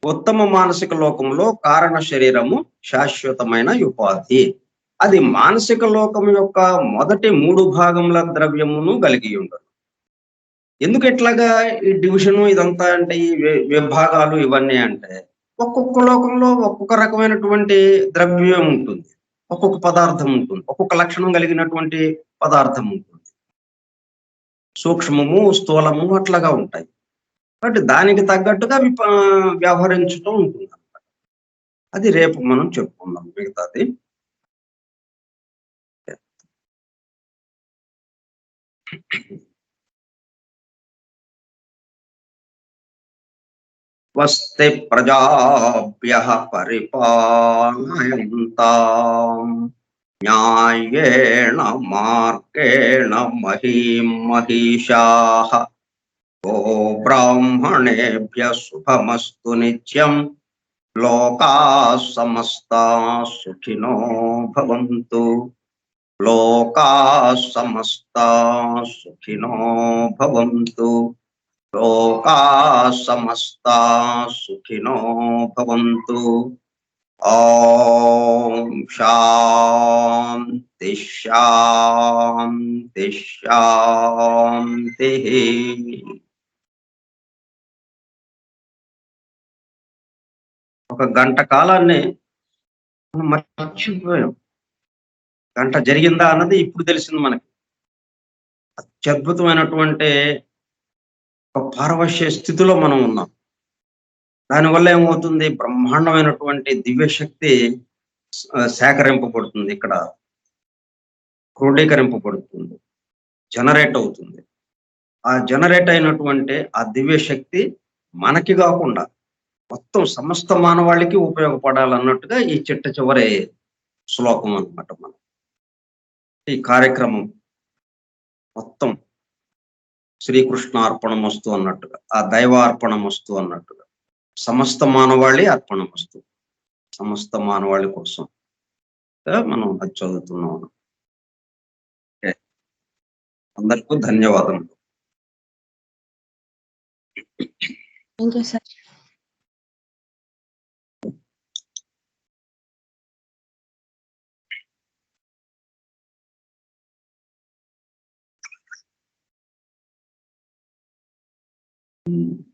ఉత్తమ మానసిక లోకంలో కారణ శరీరము శాశ్వతమైన ఉపాధి. అది మానసిక లోకం యొక్క మొదటి 3 భాగముల ద్రవ్యమును కలిగి ఉండదు. ఎందుకు ఇట్లాగా ఈ డివిజను ఇదంతా అంటే ఈ విభాగాలు ఇవన్నీ అంటే ఒక్కొక్క లోకంలో ఒక్కొక్క రకమైనటువంటి ద్రవ్యం ఉంటుంది. ఒక్కొక్క పదార్థం ఉంటుంది. ఒక్కొక్క లక్షణం కలిగినటువంటి పదార్థం ఉంటుంది. సూక్ష్మము, స్థూలము అట్లాగా ఉంటాయి. కాబట్టి దానికి తగ్గట్టుగా అవి వ్యవహరించుతూ ఉంటుందన్నమాట. అది రేపు మనం చెప్పుకుందాం మిగతాది. స్వస్తి ప్రజాభ్యః పరిపాలయంతాం న్యాయేణ మార్గేణ మహీం మహిషాః. బ్రాహ్మణేభ్యః శుభమస్తు నిత్యం. లోకాః సమస్తాః సుఖినో భవంతు. లోకాః సమస్తాః సుఖినో భవంతు. లోకాః సమస్తాః సుఖినో భవంతు. ఓం శాంతి శాంతి శాంతి. ఒక గంట కాలాన్ని మనం మర్చిపోయాం. గంట జరిగిందా అన్నది ఇప్పుడు తెలిసింది మనకి. అత్యద్భుతమైనటువంటి ఒక పారవశ్య స్థితిలో మనం ఉన్నాం. దానివల్ల ఏమవుతుంది, బ్రహ్మాండమైనటువంటి దివ్యశక్తి సేకరింపబడుతుంది, ఇక్కడ క్రోడీకరింపబడుతుంది, జనరేట్ అవుతుంది. ఆ జనరేట్ అయినటువంటి ఆ దివ్యశక్తి మనకి కాకుండా మొత్తం సమస్త మానవాళికి ఉపయోగపడాలన్నట్టుగా ఈ చిట్ట చివరి శ్లోకం అన్నమాట. మనం ఈ కార్యక్రమం మొత్తం శ్రీకృష్ణార్పణమస్తు అన్నట్టుగా, ఆ దైవార్పణమస్తు అన్నట్టుగా, సమస్త మానవాళి అర్పణమస్తు, సమస్త మానవాళి కోసం మనం అది చదువుతున్నాం. ఓకే. అందరికీ ధన్యవాదములు. Thank you sir. Mm.